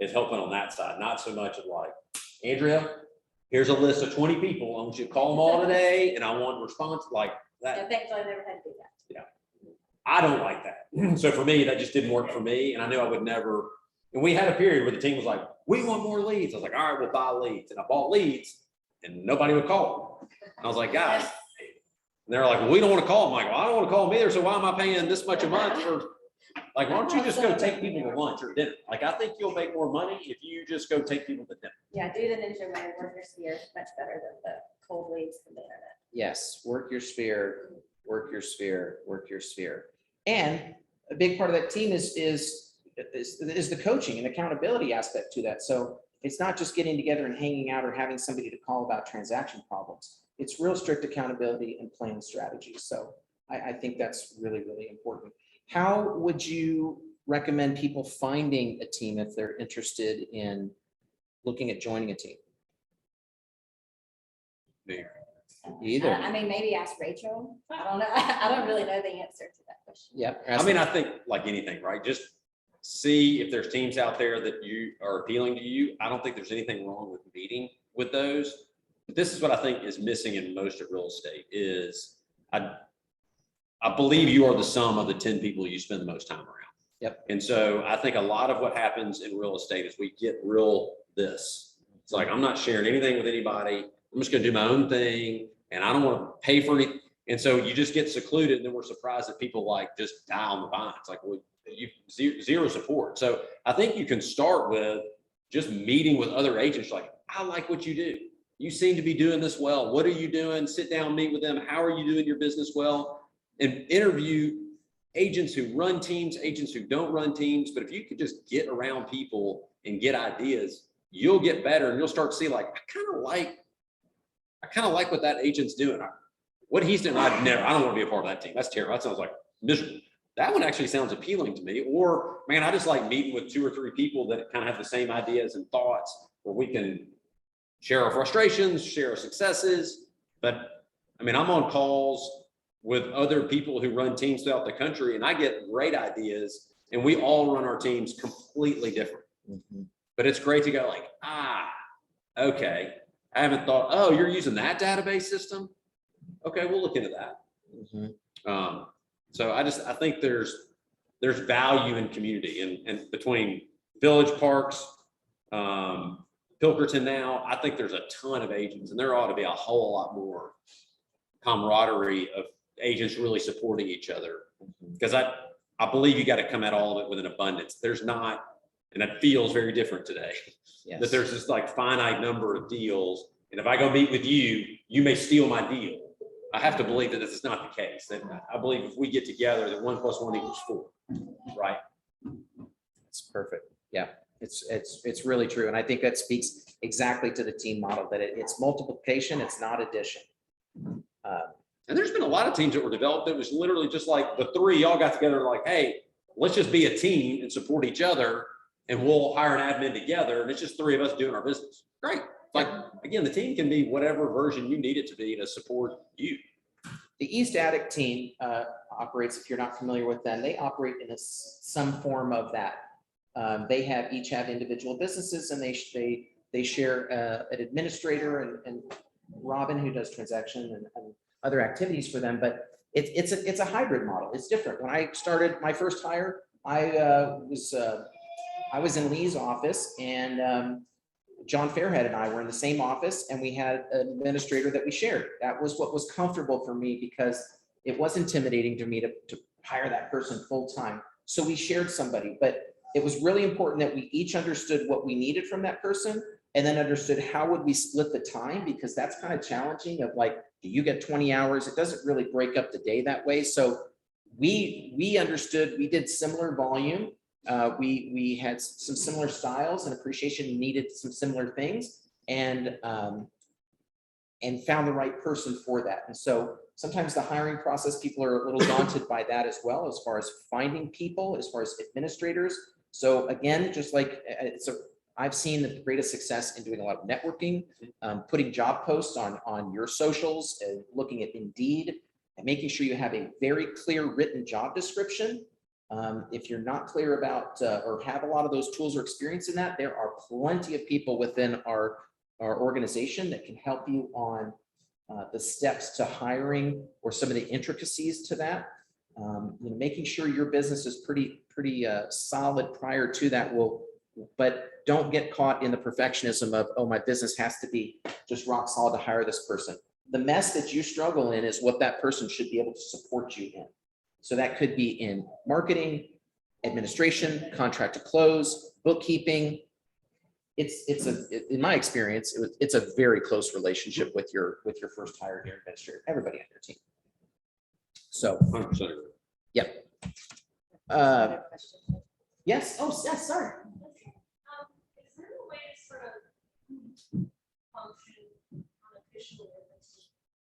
is helping on that side. Not so much of like, Andrea, here's a list of 20 people. I want you to call them all today, and I want response like that. And thankfully I never had to do that. I don't like that. So for me, that just didn't work for me. And I knew I would never, and we had a period where the team was like, we want more leads. I was like, all right, we'll buy leads. And I bought leads and nobody would call them. I was like, guys, and they're like, well, we don't want to call them. I'm like, well, I don't want to call them either. So why am I paying this much a month for, like, why don't you just go take people to lunch or dinner? Like, I think you'll make more money if you just go take people to dinner. Yeah, do the ninja way, work your sphere is much better than the cold leads from the internet. Yes, work your sphere, work your sphere, work your sphere. And a big part of that team is the coaching and accountability aspect to that. So it's not just getting together and hanging out or having somebody to call about transaction problems. It's real strict accountability and plan strategies. So I think that's really, really important. How would you recommend people finding a team if they're interested in looking at joining a team? Either. I mean, maybe ask Rachel. I don't know. I don't really know the answer to that question. Yep. I mean, I think like anything, right? Just see if there's teams out there that you are appealing to you. I don't think there's anything wrong with meeting with those. But this is what I think is missing in most of real estate is I believe you are the sum of the 10 people you spend the most time around. Yep. And so I think a lot of what happens in real estate is we get this. It's like, I'm not sharing anything with anybody. I'm just going to do my own thing. And I don't want to pay for anything. And so you just get secluded, and then we're surprised that people like just die on the vine. It's like, well, you zero support. So I think you can start with just meeting with other agents. Like, I like what you do. you seem to be doing this well. What are you doing? Sit down, meet with them. How are you doing your business well? And interview agents who run teams, agents who don't run teams. But if you could just get around people and get ideas, you'll get better and you'll start to see like, I kind of like what that agent's doing. What he's doing, I don't want to be a part of that team. That's terrible. That sounds like miserable. That one actually sounds appealing to me. Or man, I just like meeting with 2 or 3 people that kind of have the same ideas and thoughts where we can share our frustrations, share our successes. But I mean, I'm on calls with other people who run teams throughout the country and I get great ideas and we all run our teams completely different. But it's great to go like, okay. I haven't thought, oh, you're using that database system? Okay, we'll look into that. So I think there's value in community and between Village Parks, Pilkerton now, I think there's a ton of agents and there ought to be a whole lot more camaraderie of agents really supporting each other. Because I believe you got to come at all of it with an abundance. There's not, and it feels very different today, Yes. that there's this like finite number of deals. And if I go meet with you, you may steal my deal. I have to believe that this is not the case. That I believe if we get together, that 1 + 1 = 4, right? It's perfect. Yeah, it's really true. And I think that speaks exactly to the team model, that it's multiplication, it's not addition. And there's been a lot of teams that were developed. It was literally just like the 3 y'all got together like, hey, let's just be a team and support each other and we'll hire an admin together. And it's just 3 of us doing our business. Great. Like, again, the team can be whatever version you need it to be to support you. The East Attic team operates, if you're not familiar with them, they operate in some form of that. They each have individual businesses and they share an administrator and Robin, who does transaction and other activities for them, but it's a hybrid model. It's different. When I started my first hire, I was in Lee's office and John Fairhead and I were in the same office and we had an administrator that we shared. That was what was comfortable for me because it was intimidating to me to hire that person full time. So we shared somebody, but it was really important that we each understood what we needed from that person and then understood how would we split the time, because that's kind of challenging of like, do you get 20 hours? It doesn't really break up the day that way. So we understood, we did similar volume. We had some similar styles and appreciation, needed some similar things and found the right person for that. And so sometimes the hiring process, people are a little daunted by that as well, as far as finding people, as far as administrators. So again, just like I've seen the greatest success in doing a lot of networking, putting job posts on your socials, and looking at Indeed, and making sure you have a very clear written job description. If you're not clear about or have a lot of those tools or experience in that, there are plenty of people within our organization that can help you on the steps to hiring or some of the intricacies to that. Making sure your business is pretty solid prior to that but don't get caught in the perfectionism of, oh, my business has to be just rock solid to hire this person. The mess that you struggle in is what that person should be able to support you in. So that could be in marketing, administration, contract to close, bookkeeping. In my experience, it's a very close relationship with your first hire, your administrator, everybody on your team. So, 100% agree. yep. Another question. Yes. Oh, yes, sorry. Is there a way to sort of function unofficially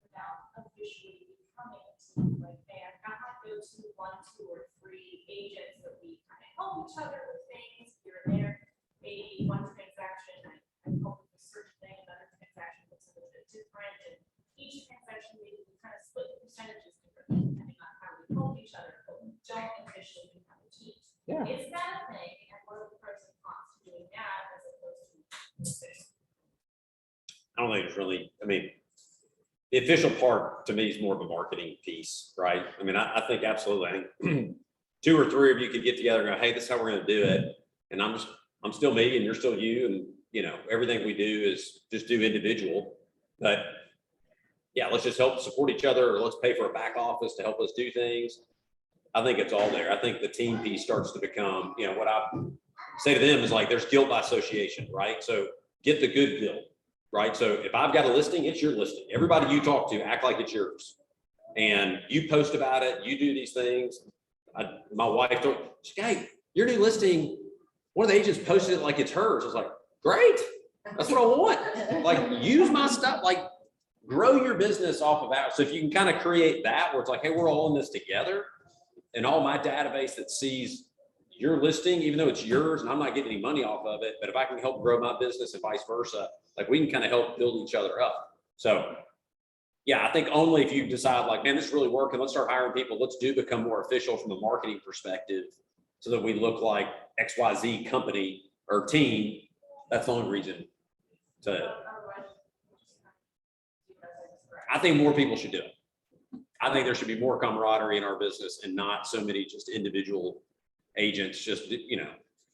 without officially becoming a team? Like, hey, I've got my go-to 1, 2, or 3 agents that we kind of help each other with things here and there. Maybe one transaction, I help with a certain thing, another transaction looks a little bit different, and each transaction maybe we kind of split the percentages differently depending on how we help each other, but we don't officially become a team. Yeah. Is that a thing, and what are the pros and cons to doing that as opposed to official? I don't think it's really, I mean, the official part to me is more of a marketing piece, right? I mean, I think absolutely. I think 2 or 3 of you could get together and go, hey, this is how we're going to do it. And I'm still me and you're still you. And, everything we do is just do individual. But yeah, let's just help support each other, or let's pay for a back office to help us do things. I think it's all there. I think the team piece starts to become, what I say to them is like, there's guilt by association, right? So get the good guilt. right? So if I've got a listing, it's your listing. Everybody you talk to, act like it's yours. And you post about it, you do these things. My wife told, she's like, hey, your new listing, one of the agents posted it like it's hers. I was like, great, that's what I want. Like, use my stuff, like, grow your business off of that. So if you can kind of create that where it's like, hey, we're all in this together, and all my database that sees your listing, even though it's yours and I'm not getting any money off of it, but if I can help grow my business and vice versa, like, we can kind of help build each other up. So yeah, I think only if you decide like, man, this is really working, let's start hiring people, let's become more official from a marketing perspective so that we look like XYZ company or team. That's the only reason to, I think more people should do it. I think there should be more camaraderie in our business and not so many just individual agents, just,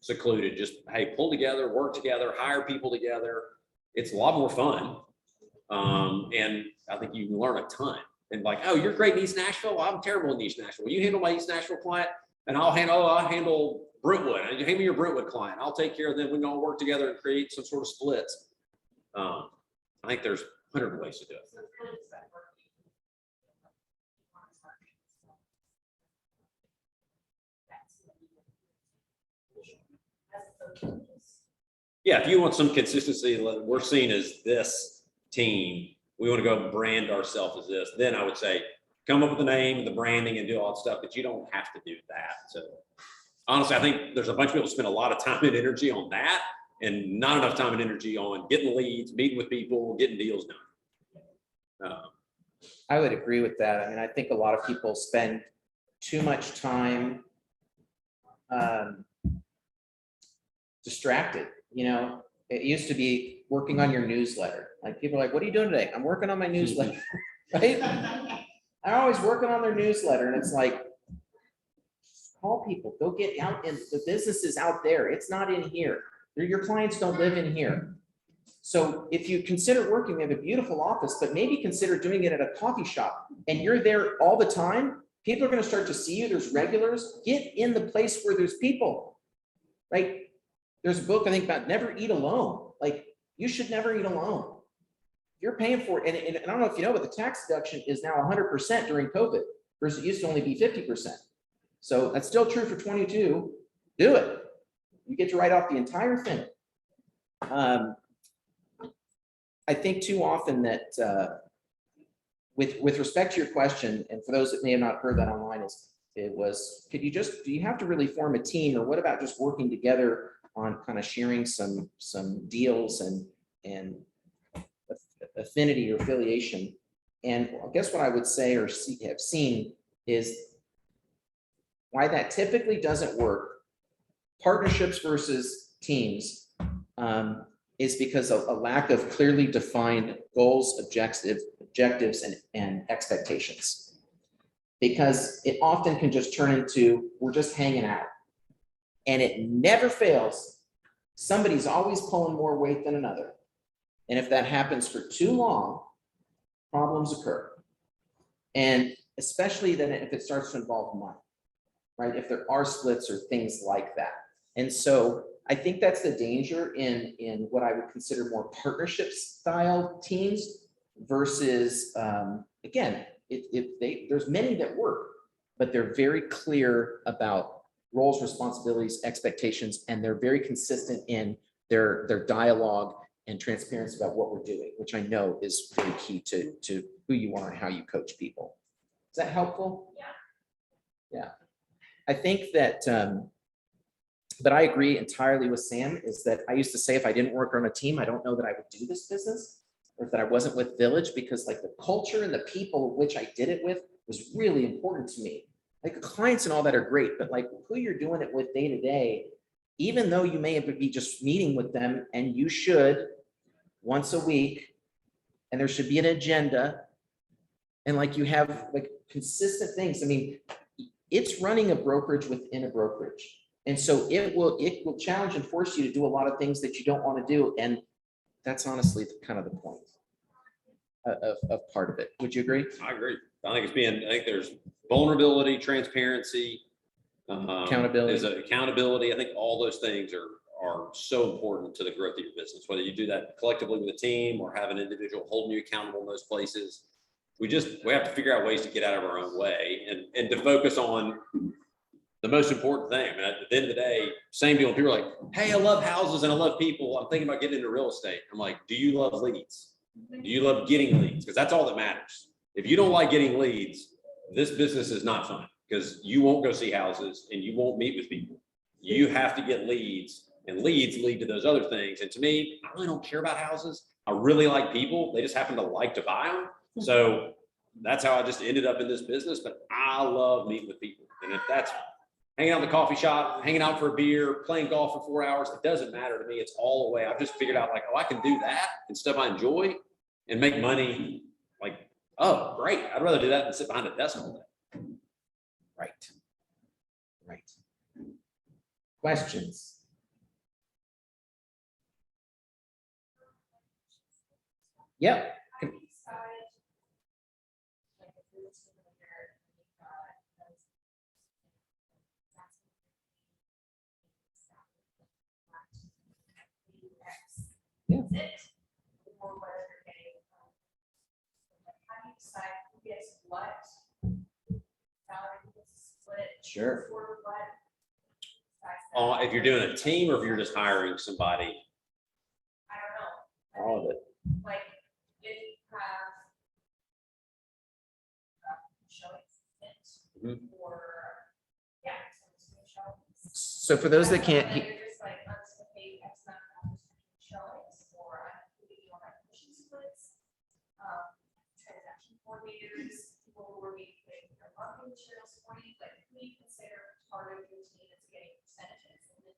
secluded, just, hey, pull together, work together, hire people together. It's a lot more fun. And I think you can learn a ton. And like, oh, you're great in East Nashville. Well, I'm terrible in East Nashville. You handle my East Nashville client and I'll handle Brentwood. And you hand me your Brentwood client. I'll take care of them. We can all work together and create some sort of splits. I think there's 100 ways to do it. Yeah, if you want some consistency, we're seen as this team, we want to go brand ourselves as this, then I would say, come up with the name, the branding, and do all that stuff, but you don't have to do that. So honestly, I think there's a bunch of people spend a lot of time and energy on that and not enough time and energy on getting leads, meeting with people, getting deals done. I would agree with that. I mean, I think a lot of people spend too much time distracted. It used to be working on your newsletter. Like, people are like, what are you doing today? I'm working on my newsletter, right? They're always working on their newsletter, and it's like, call people, go get out, and the business is out there. It's not in here. Your clients don't live in here. So if you consider working, we have a beautiful office, but maybe consider doing it at a coffee shop, and you're there all the time. People are going to start to see you. There's regulars. Get in the place where there's people, right? There's a book, I think, about never eat alone. Like, you should never eat alone. You're paying for it. And I don't know if you know, but the tax deduction is now 100% during COVID versus it used to only be 50%. So that's still true for 22. Do it. You get to write off the entire thing. I think too often that with respect to your question, and for those that may have not heard that online, do you have to really form a team, or what about just working together on kind of sharing some deals and affinity or affiliation? And I guess what I would say or have seen is why that typically doesn't work. Partnerships versus teams is because of a lack of clearly defined goals, objectives, and expectations. Because it often can just turn into, we're just hanging out. And it never fails. Somebody's always pulling more weight than another. And if that happens for too long, problems occur. And especially then if it starts to involve money, right? If there are splits or things like that. And so I think that's the danger in what I would consider more partnership style teams versus, again, there's many that work, but they're very clear about roles, responsibilities, expectations, and they're very consistent in their dialogue and transparency about what we're doing, which I know is very key to who you are and how you coach people. Is that helpful? Yeah. I think that, but I agree entirely with Sam, is that I used to say, if I didn't work on a team, I don't know that I would do this business, or that I wasn't with Village, because like the culture and the people which I did it with was really important to me. Like, the clients and all that are great, but like who you're doing it with day to day, even though you may be just meeting with them, and you should once a week, and there should be an agenda, and like you have like consistent things. I mean, it's running a brokerage within a brokerage. And so it will challenge and force you to do a lot of things that you don't want to do. And that's honestly kind of the point of part of it. Would you agree? I agree. I think there's vulnerability, transparency, Accountability. There's accountability. I think all those things are are so important to the growth of your business, whether you do that collectively with a team or have an individual holding you accountable in those places. We have to figure out ways to get out of our own way and to focus on the most important thing. I mean, at the end of the day, same deal. People are like, hey, I love houses and I love people. I'm thinking about getting into real estate. I'm like, do you love leads? Do you love getting leads? Because that's all that matters. If you don't like getting leads, this business is not fun because you won't go see houses and you won't meet with people. You have to get leads, and leads lead to those other things. And to me, I really don't care about houses. I really like people. They just happen to like to buy them. So that's how I just ended up in this business. But I love meeting with people. And if that's hanging out in the coffee shop, hanging out for a beer, playing golf for 4 hours, it doesn't matter to me. It's all the way. I've just figured out like, oh, I can do that and stuff I enjoy and make money. Like, oh, great. I'd rather do that than sit behind a desk all day. Right. Right. Questions? Yep. How do you decide, like, if you're a team leader, and you've got those- that's Yeah. it, or whether you're getting, like, how do you decide who gets what? Salary gets split. Sure. For what? Besides that, If you're doing a team or if you're just hiring somebody, I don't know. I All mean, of it. like, if you have showings Mhm. or, yeah, some showings. So for those that can't, Like, you're just like, I'm just gonna pay X amount of dollars for showings, or I'm including on my commission splits. Transaction coordinators, people who are making their marketing materials for you, like, who do you consider part of your team that's getting percentages? And then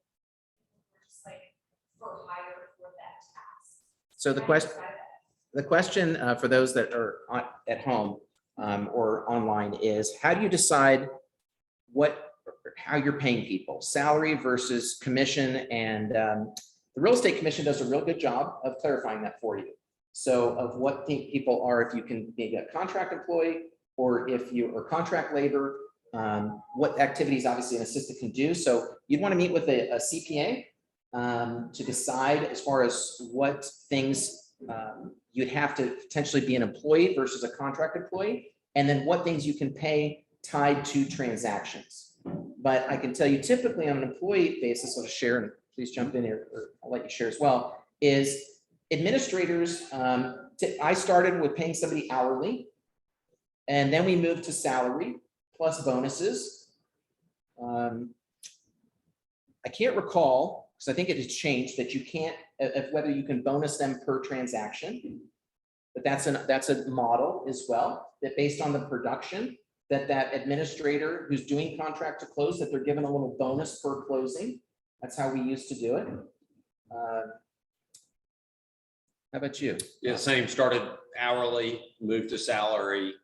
we're just like, for hire for that task. so the How do you question, decide that? the question for those that are at home or online is, how do you decide how you're paying people, salary versus commission? And the real estate commission does a real good job of clarifying that for you. So of what people are, if you can be a contract employee or if you are contract labor, what activities obviously an assistant can do. So you'd want to meet with a CPA to decide as far as what things you'd have to potentially be an employee versus a contract employee, and then what things you can pay tied to transactions. But I can tell you typically on an employee basis, I'll just share, and please jump in here, or I'll let you share as well, is administrators, I started with paying somebody hourly, and then we moved to salary plus bonuses. I can't recall, because I think it has changed, that you can't, whether you can bonus them per transaction. But that's a model as well, that based on the production, that administrator who's doing contract to close, that they're given a little bonus per closing. That's how we used to do it. How about you? yeah, same, started hourly, moved to salary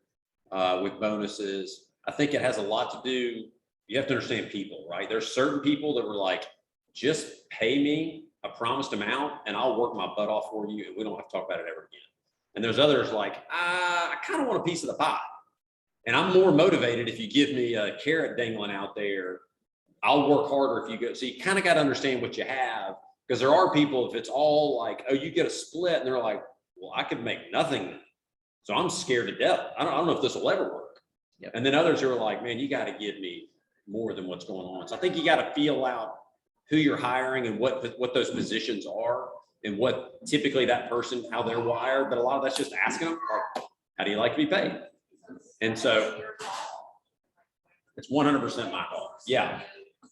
with bonuses. I think it has a lot to do, you have to understand people, right? There's certain people that were like, just pay me a promised amount and I'll work my butt off for you and we don't have to talk about it ever again. And there's others like, I kind of want a piece of the pie. And I'm more motivated if you give me a carrot dangling out there. I'll work harder if you go. So you kind of got to understand what you have, because there are people, if it's all like, oh, you get a split, and they're like, well, I could make nothing. So I'm scared to death. I don't know if this will ever work. Yep. And then others who are like, man, you got to give me more than what's going on. So I think you got to feel out who you're hiring and what those positions are and what typically that person, how they're wired. But a lot of that's just asking them, how do you like to be paid? And so it's 100% my fault. Yeah.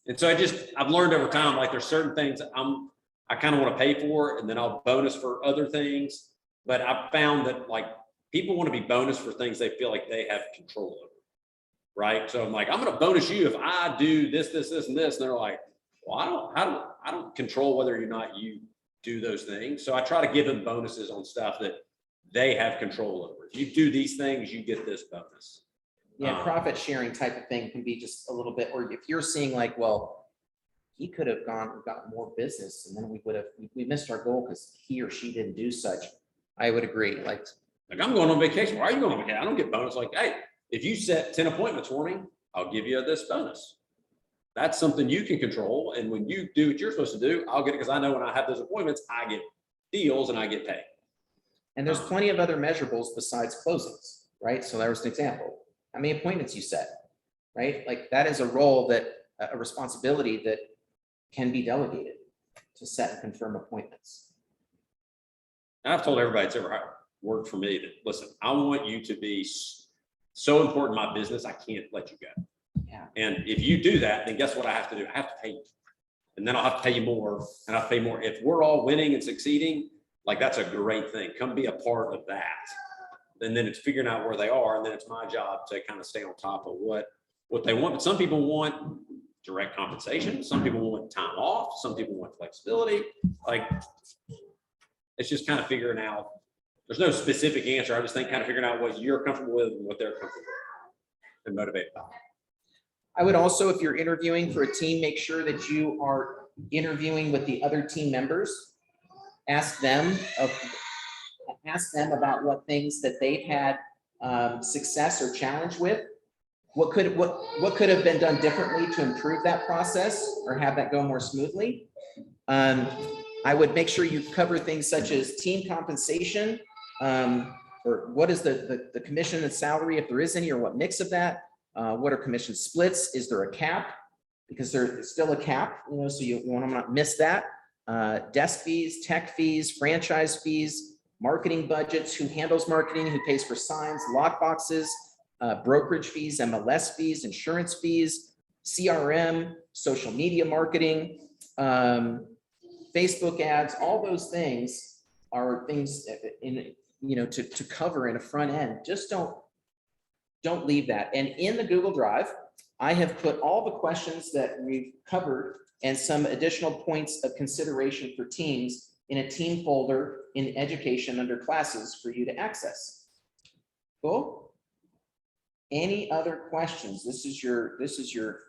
And so I've learned over time, like there's certain things I kind of want to pay for, and then I'll bonus for other things. But I've found that like people want to be bonus for things they feel like they have control over. Right. So I'm like, I'm going to bonus you if I do this, this, this, and this. And they're like, well, I don't control whether or not you do those things. So I try to give them bonuses on stuff that they have control over. If you do these things, you get this bonus. Yeah, profit sharing type of thing can be just a little bit, or if you're seeing like, well, he could have got more business and then we missed our goal because he or she didn't do such. I would agree. Like I'm going on vacation. Why are you going on vacation? I don't get bonus. Like, hey, if you set 10 appointments for me, I'll give you this bonus. That's something you can control. And when you do what you're supposed to do, I'll get it because I know when I have those appointments, I get deals and I get paid. And there's plenty of other measurables besides closings, right? So there was an example. How many appointments you set, right? Like that is a role that, a responsibility that can be delegated to set and confirm appointments. And I've told everybody that's ever worked for me that, listen, I want you to be so important in my business, I can't let you go. Yeah. And if you do that, then guess what I have to do? I have to pay you. And then I'll have to pay you more and I'll pay more. If we're all winning and succeeding, like that's a great thing. Come be a part of that. And then it's figuring out where they are. And then it's my job to kind of stay on top of what they want. But some people want direct compensation. Some people want time off. Some people want flexibility. Like, it's just kind of figuring out. There's no specific answer. I just think kind of figuring out what you're comfortable with and what they're comfortable with and motivated by. I would also, if you're interviewing for a team, make sure that you are interviewing with the other team members. Ask them about what things that they've had success or challenge with. What could have been done differently to improve that process or have that go more smoothly? I would make sure you cover things such as team compensation, or what is the commission and salary, if there is any, or what mix of that? What are commission splits? Is there a cap? Because there's still a cap, so you want to not miss that. Desk fees, tech fees, franchise fees, marketing budgets, who handles marketing, who pays for signs, lock boxes, brokerage fees, MLS fees, insurance fees, CRM, social media marketing, Facebook ads, all those things are things to cover in a front end. Just don't leave that. And in the Google Drive, I have put all the questions that we've covered and some additional points of consideration for teams in a team folder in education under classes for you to access. Cool. Any other questions? This is your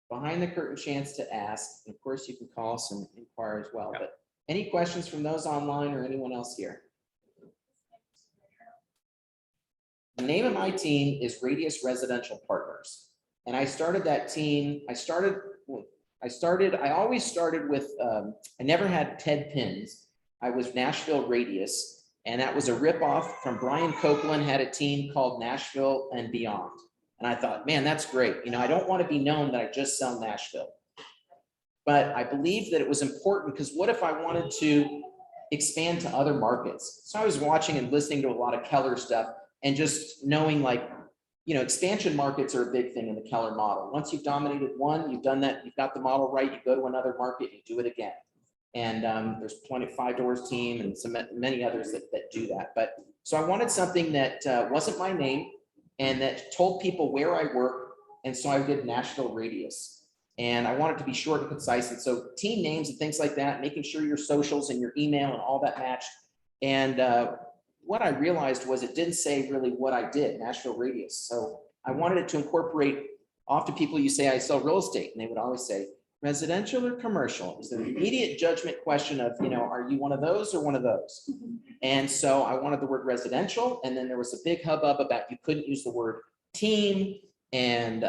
behind the curtain chance to ask. And of course, you can call us and inquire as well. But any questions from those online or anyone else here? The name of my team is Radius Residential Partners. And I started that team. I always started with, I never had Ted Pins. I was Nashville Radius. And that was a ripoff from Brian Copeland had a team called Nashville and Beyond. And I thought, man, that's great. I don't want to be known that I just sell Nashville. But I believed that it was important because what if I wanted to expand to other markets? So I was watching and listening to a lot of Keller stuff and just knowing expansion markets are a big thing in the Keller model. Once you've dominated one, you've done that, you've got the model right, you go to another market, you do it again. And there's plenty of Five Doors team and many others that do that. But so I wanted something that wasn't my name and that told people where I work. And so I did Nashville Radius. And I wanted to be short and concise. And so team names and things like that, making sure your socials and your email and all that matched. And what I realized was it didn't say really what I did, Nashville Radius. So I wanted it to incorporate, often people you say I sell real estate and they would always say residential or commercial. Is there an immediate judgment question of, are you one of those or one of those? And so I wanted the word residential. And then there was a big hubbub about you couldn't use the word team and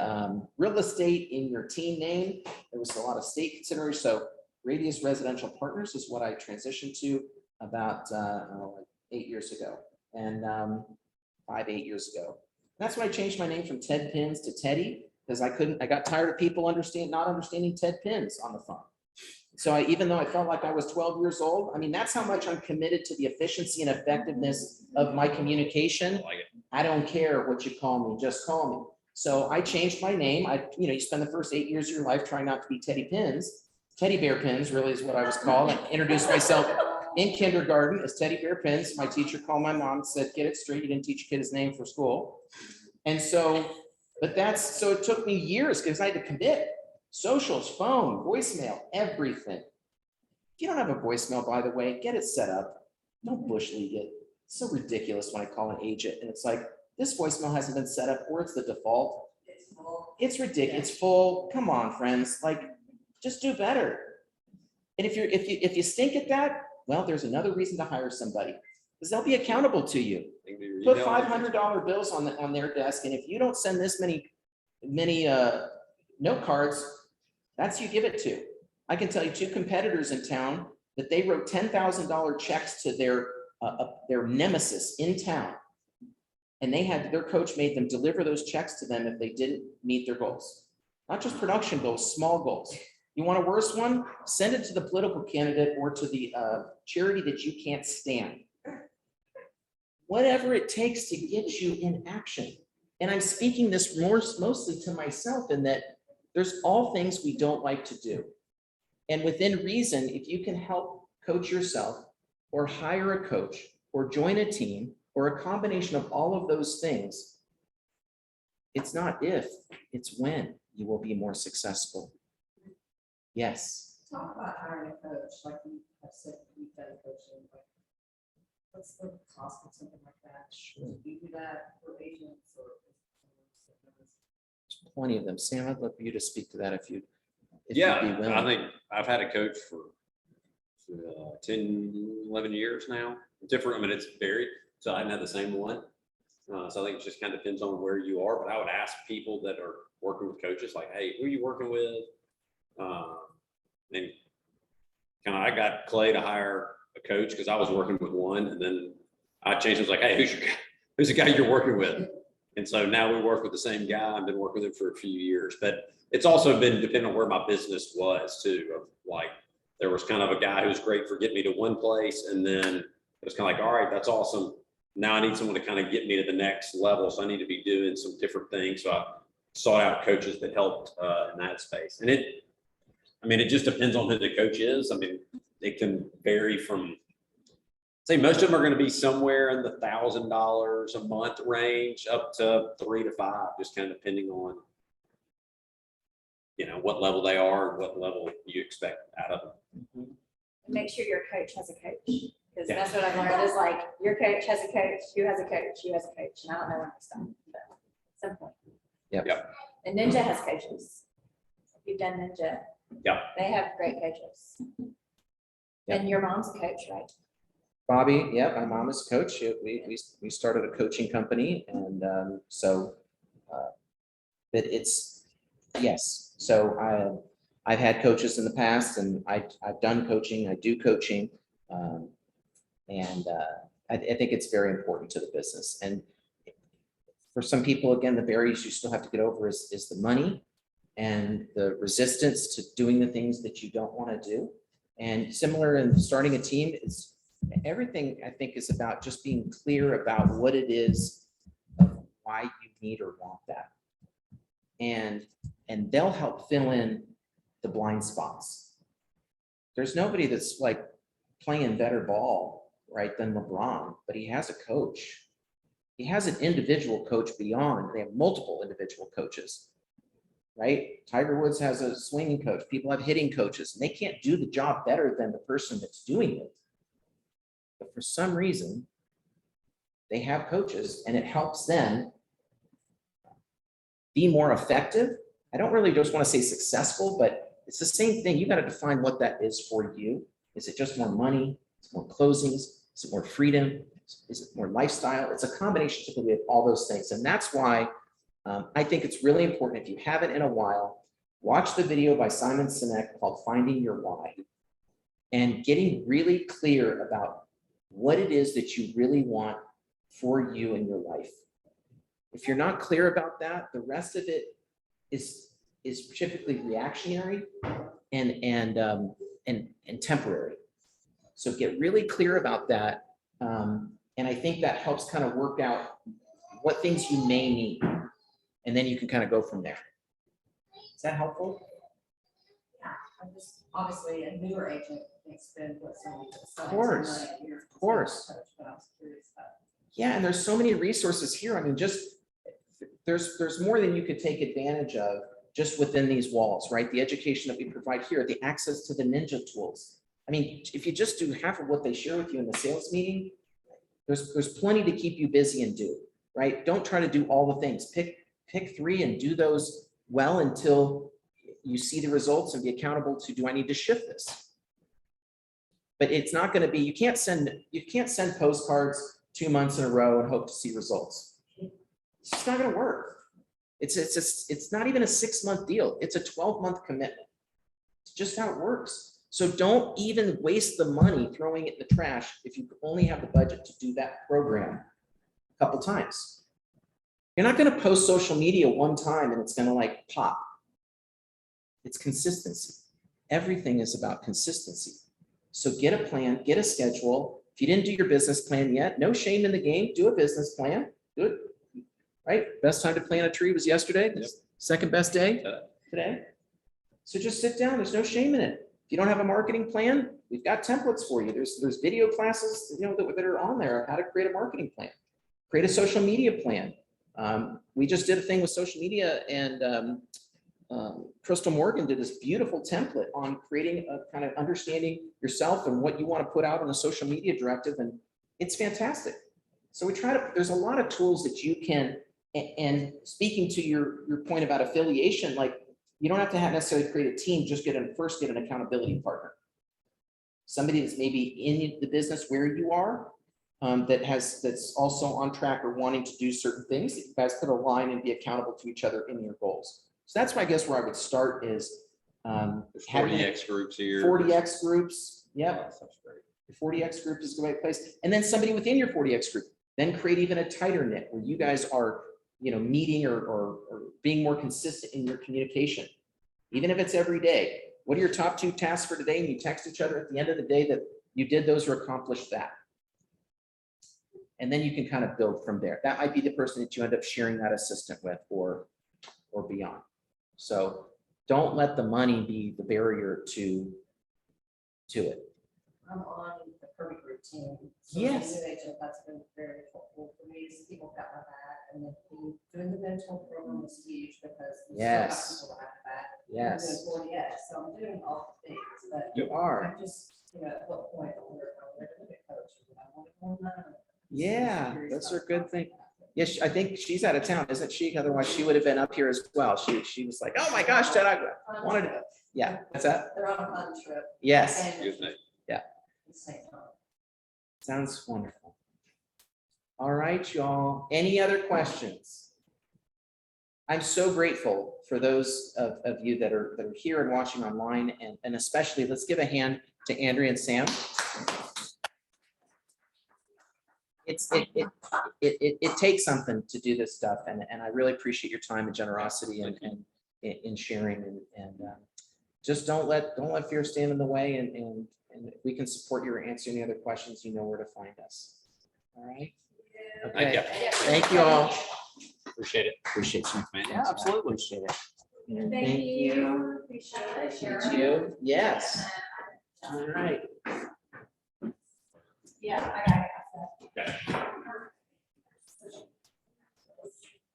real estate in your team name. There was a lot of state consideration. So Radius Residential Partners is what I transitioned to about 8 years ago, and 8 years ago. That's when I changed my name from Ted Pins to Teddy, because I got tired of people not understanding Ted Pins on the phone. So even though I felt like I was 12 years old, that's how much I'm committed to the efficiency and effectiveness of my communication. I like it. I don't care what you call me, just call me. So I changed my name. You spend the first 8 years of your life trying not to be Teddy Pins. Teddy Bear Pins really is what I was called. I introduced myself in kindergarten as Teddy Bear Pins. My teacher called my mom and said, get it straight, you didn't teach your kid his name for school. And so, so it took me years because I had to commit. Socials, phone, voicemail, everything. If you don't have a voicemail, by the way, get it set up. Don't bush league it. It's so ridiculous when I call an agent and it's like, this voicemail hasn't been set up or it's the default. It's ridiculous. It's full. Come on, friends. Just do better. And if you stink at that, well, there's another reason to hire somebody because they'll be accountable to you. Put $500 bills on their desk, and if you don't send this many note cards, that's who you give it to. I can tell you 2 competitors in town that they wrote $10,000 checks to their nemesis in town. And their coach made them deliver those checks to them if they didn't meet their goals. Not just production goals, small goals. You want a worse one? Send it to the political candidate or to the charity that you can't stand. Whatever it takes to get you in action. And I'm speaking this mostly to myself in that there's all things we don't like to do. And within reason, if you can help coach yourself or hire a coach or join a team or a combination of all of those things, it's not if, it's when you will be more successful. Yes. Talk about hiring a coach, like you have said, you've done coaching, like, what's the cost of something like that? Sure. Do you do that for agents or? There's plenty of them. Sam, I'd love for you to speak to that if you'd be Yeah, willing. I think I've had a coach for 10, 11 years now. Different, I mean, it's varied, so I haven't had the same one. So I think it just kind of depends on where you are, but I would ask people that are working with coaches, like, hey, who are you working with? And kind of, I got Clay to hire a coach because I was working with one, and then I changed. I was like, hey, who's the guy you're working with? And so now we work with the same guy. I've been working with him for a few years, but it's also been depending on where my business was too. Of like, there was kind of a guy who was great for getting me to one place, and then it was kind of like, all right, that's awesome. Now I need someone to kind of get me to the next level. So I need to be doing some different things. So I sought out coaches that helped in that space. And it just depends on who the coach is. I mean, it can vary from, say, most of them are going to be somewhere in the $1,000 a month range up to 3 to 5, just kind of depending on, what level they are and what level you expect out of them. Make sure your coach has a coach, because Yeah. that's what I've learned is like, your coach has a coach, who has a coach, who has a coach, and I don't know when to stop. But at some point. Yep. And Ninja has coaches. If you've done Ninja. Yep. They have great coaches. Yep. And your mom's a coach, right? Bobby, yeah, my mom is a coach. We started a coaching company, and that it's, yes. So I've had coaches in the past, and I've done coaching. I do coaching, and I think it's very important to the business. And for some people, again, the barriers you still have to get over is the money and the resistance to doing the things that you don't want to do. And similar in starting a team, is everything I think is about just being clear about what it is, why you need or want that. And they'll help fill in the blind spots. There's nobody that's like playing better ball, right, than LeBron, but he has a coach. He has an individual coach beyond. They have multiple individual coaches, right? Tiger Woods has a swinging coach. People have hitting coaches, and they can't do the job better than the person that's doing it. But for some reason, they have coaches, and it helps them be more effective. I don't really just want to say successful, but it's the same thing. You got to define what that is for you. Is it just more money? Is it more closings? Is it more freedom? Is it more lifestyle? It's a combination typically of all those things. And that's why I think it's really important, if you haven't in a while, watch the video by Simon Sinek called Finding Your Why, and getting really clear about what it is that you really want for you in your life. If you're not clear about that, the rest of it is typically reactionary and temporary. So get really clear about that. And I think that helps kind of work out what things you may need. And then you can kind of go from there. Is that helpful? Yeah, I'm just, obviously, a newer agent can spend what somebody. Of course, of course. But I was curious about. Yeah, and there's so many resources here. I mean, there's more than you could take advantage of just within these walls, right? The education that we provide here, the access to the Ninja tools. I mean, if you just do half of what they share with you in the sales meeting, there's plenty to keep you busy and do, right? Don't try to do all the things. Pick 3 and do those well until you see the results and be accountable to, do I need to shift this? But it's not going to be, you can't send postcards 2 months in a row and hope to see results. It's just not going to work. It's not even a 6-month deal. It's a 12-month commitment. It's just how it works. So don't even waste the money throwing it in the trash if you only have the budget to do that program a couple times. You're not going to post social media one time and it's going to like pop. It's consistency. Everything is about consistency. So get a plan, get a schedule. If you didn't do your business plan yet, no shame in the game. Do a business plan. Do it. Right? Best time to plant a tree was yesterday. Yep. Second best day Today. today. So just sit down. There's no shame in it. If you don't have a marketing plan, we've got templates for you. There's video classes, that are on there on how to create a marketing plan. Create a social media plan. We just did a thing with social media, and Crystal Morgan did this beautiful template on creating a kind of understanding yourself and what you want to put out on a social media directive, and it's fantastic. So there's a lot of tools that you can, and speaking to your point about affiliation, like you don't have to necessarily create a team, just first get an accountability partner. Somebody that's maybe in the business where you are, that's also on track or wanting to do certain things that you guys could align and be accountable to each other in your goals. So that's why I guess where I would start is There's having 40X groups here. 40X groups. Yep. That's great. Your 40X group is the right place. And then somebody within your 40X group, then create even a tighter knit where you guys are, meeting or being more consistent in your communication. Even if it's every day, what are your top 2 tasks for today? And you text each other at the end of the day that you did those or accomplished that. And then you can kind of build from there. That might be the person that you end up sharing that assistant with or beyond. So don't let the money be the barrier to it. I'm on the Kirby Group team. Yes. New agent, that's been very helpful for me, is people got my back, and then doing the mentor program was huge because. we still got Yes. people that have my back. Yes, I'm doing 40X, so I'm doing all the things, but you are. I'm just, at what point, I wonder if I want to get coached, and I want to go on. Yeah, those are good things. Yes, I think she's out of town, isn't she? Otherwise, she would have been up here as well. She was like, oh my gosh, Ted, I wanted to. Yeah, that's that. They're on a fun trip. Yes, and Excuse me. at the same time. sounds wonderful. All right, y'all. Any other questions? I'm so grateful for those of you that are here and watching online, and especially let's give a hand to Andrea and Sam. It takes something to do this stuff, and I really appreciate your time and generosity and in sharing, and just don't let fear stand in the way, and if we can support you or answer any other questions, you know where to find us. All right. Thank you. Okay. Thank you all. Appreciate it. Appreciate you. Man. Yeah, absolutely. Appreciate it. Thank you. Appreciate it. Thank you. Yes. All right. Yeah, I got it. Okay.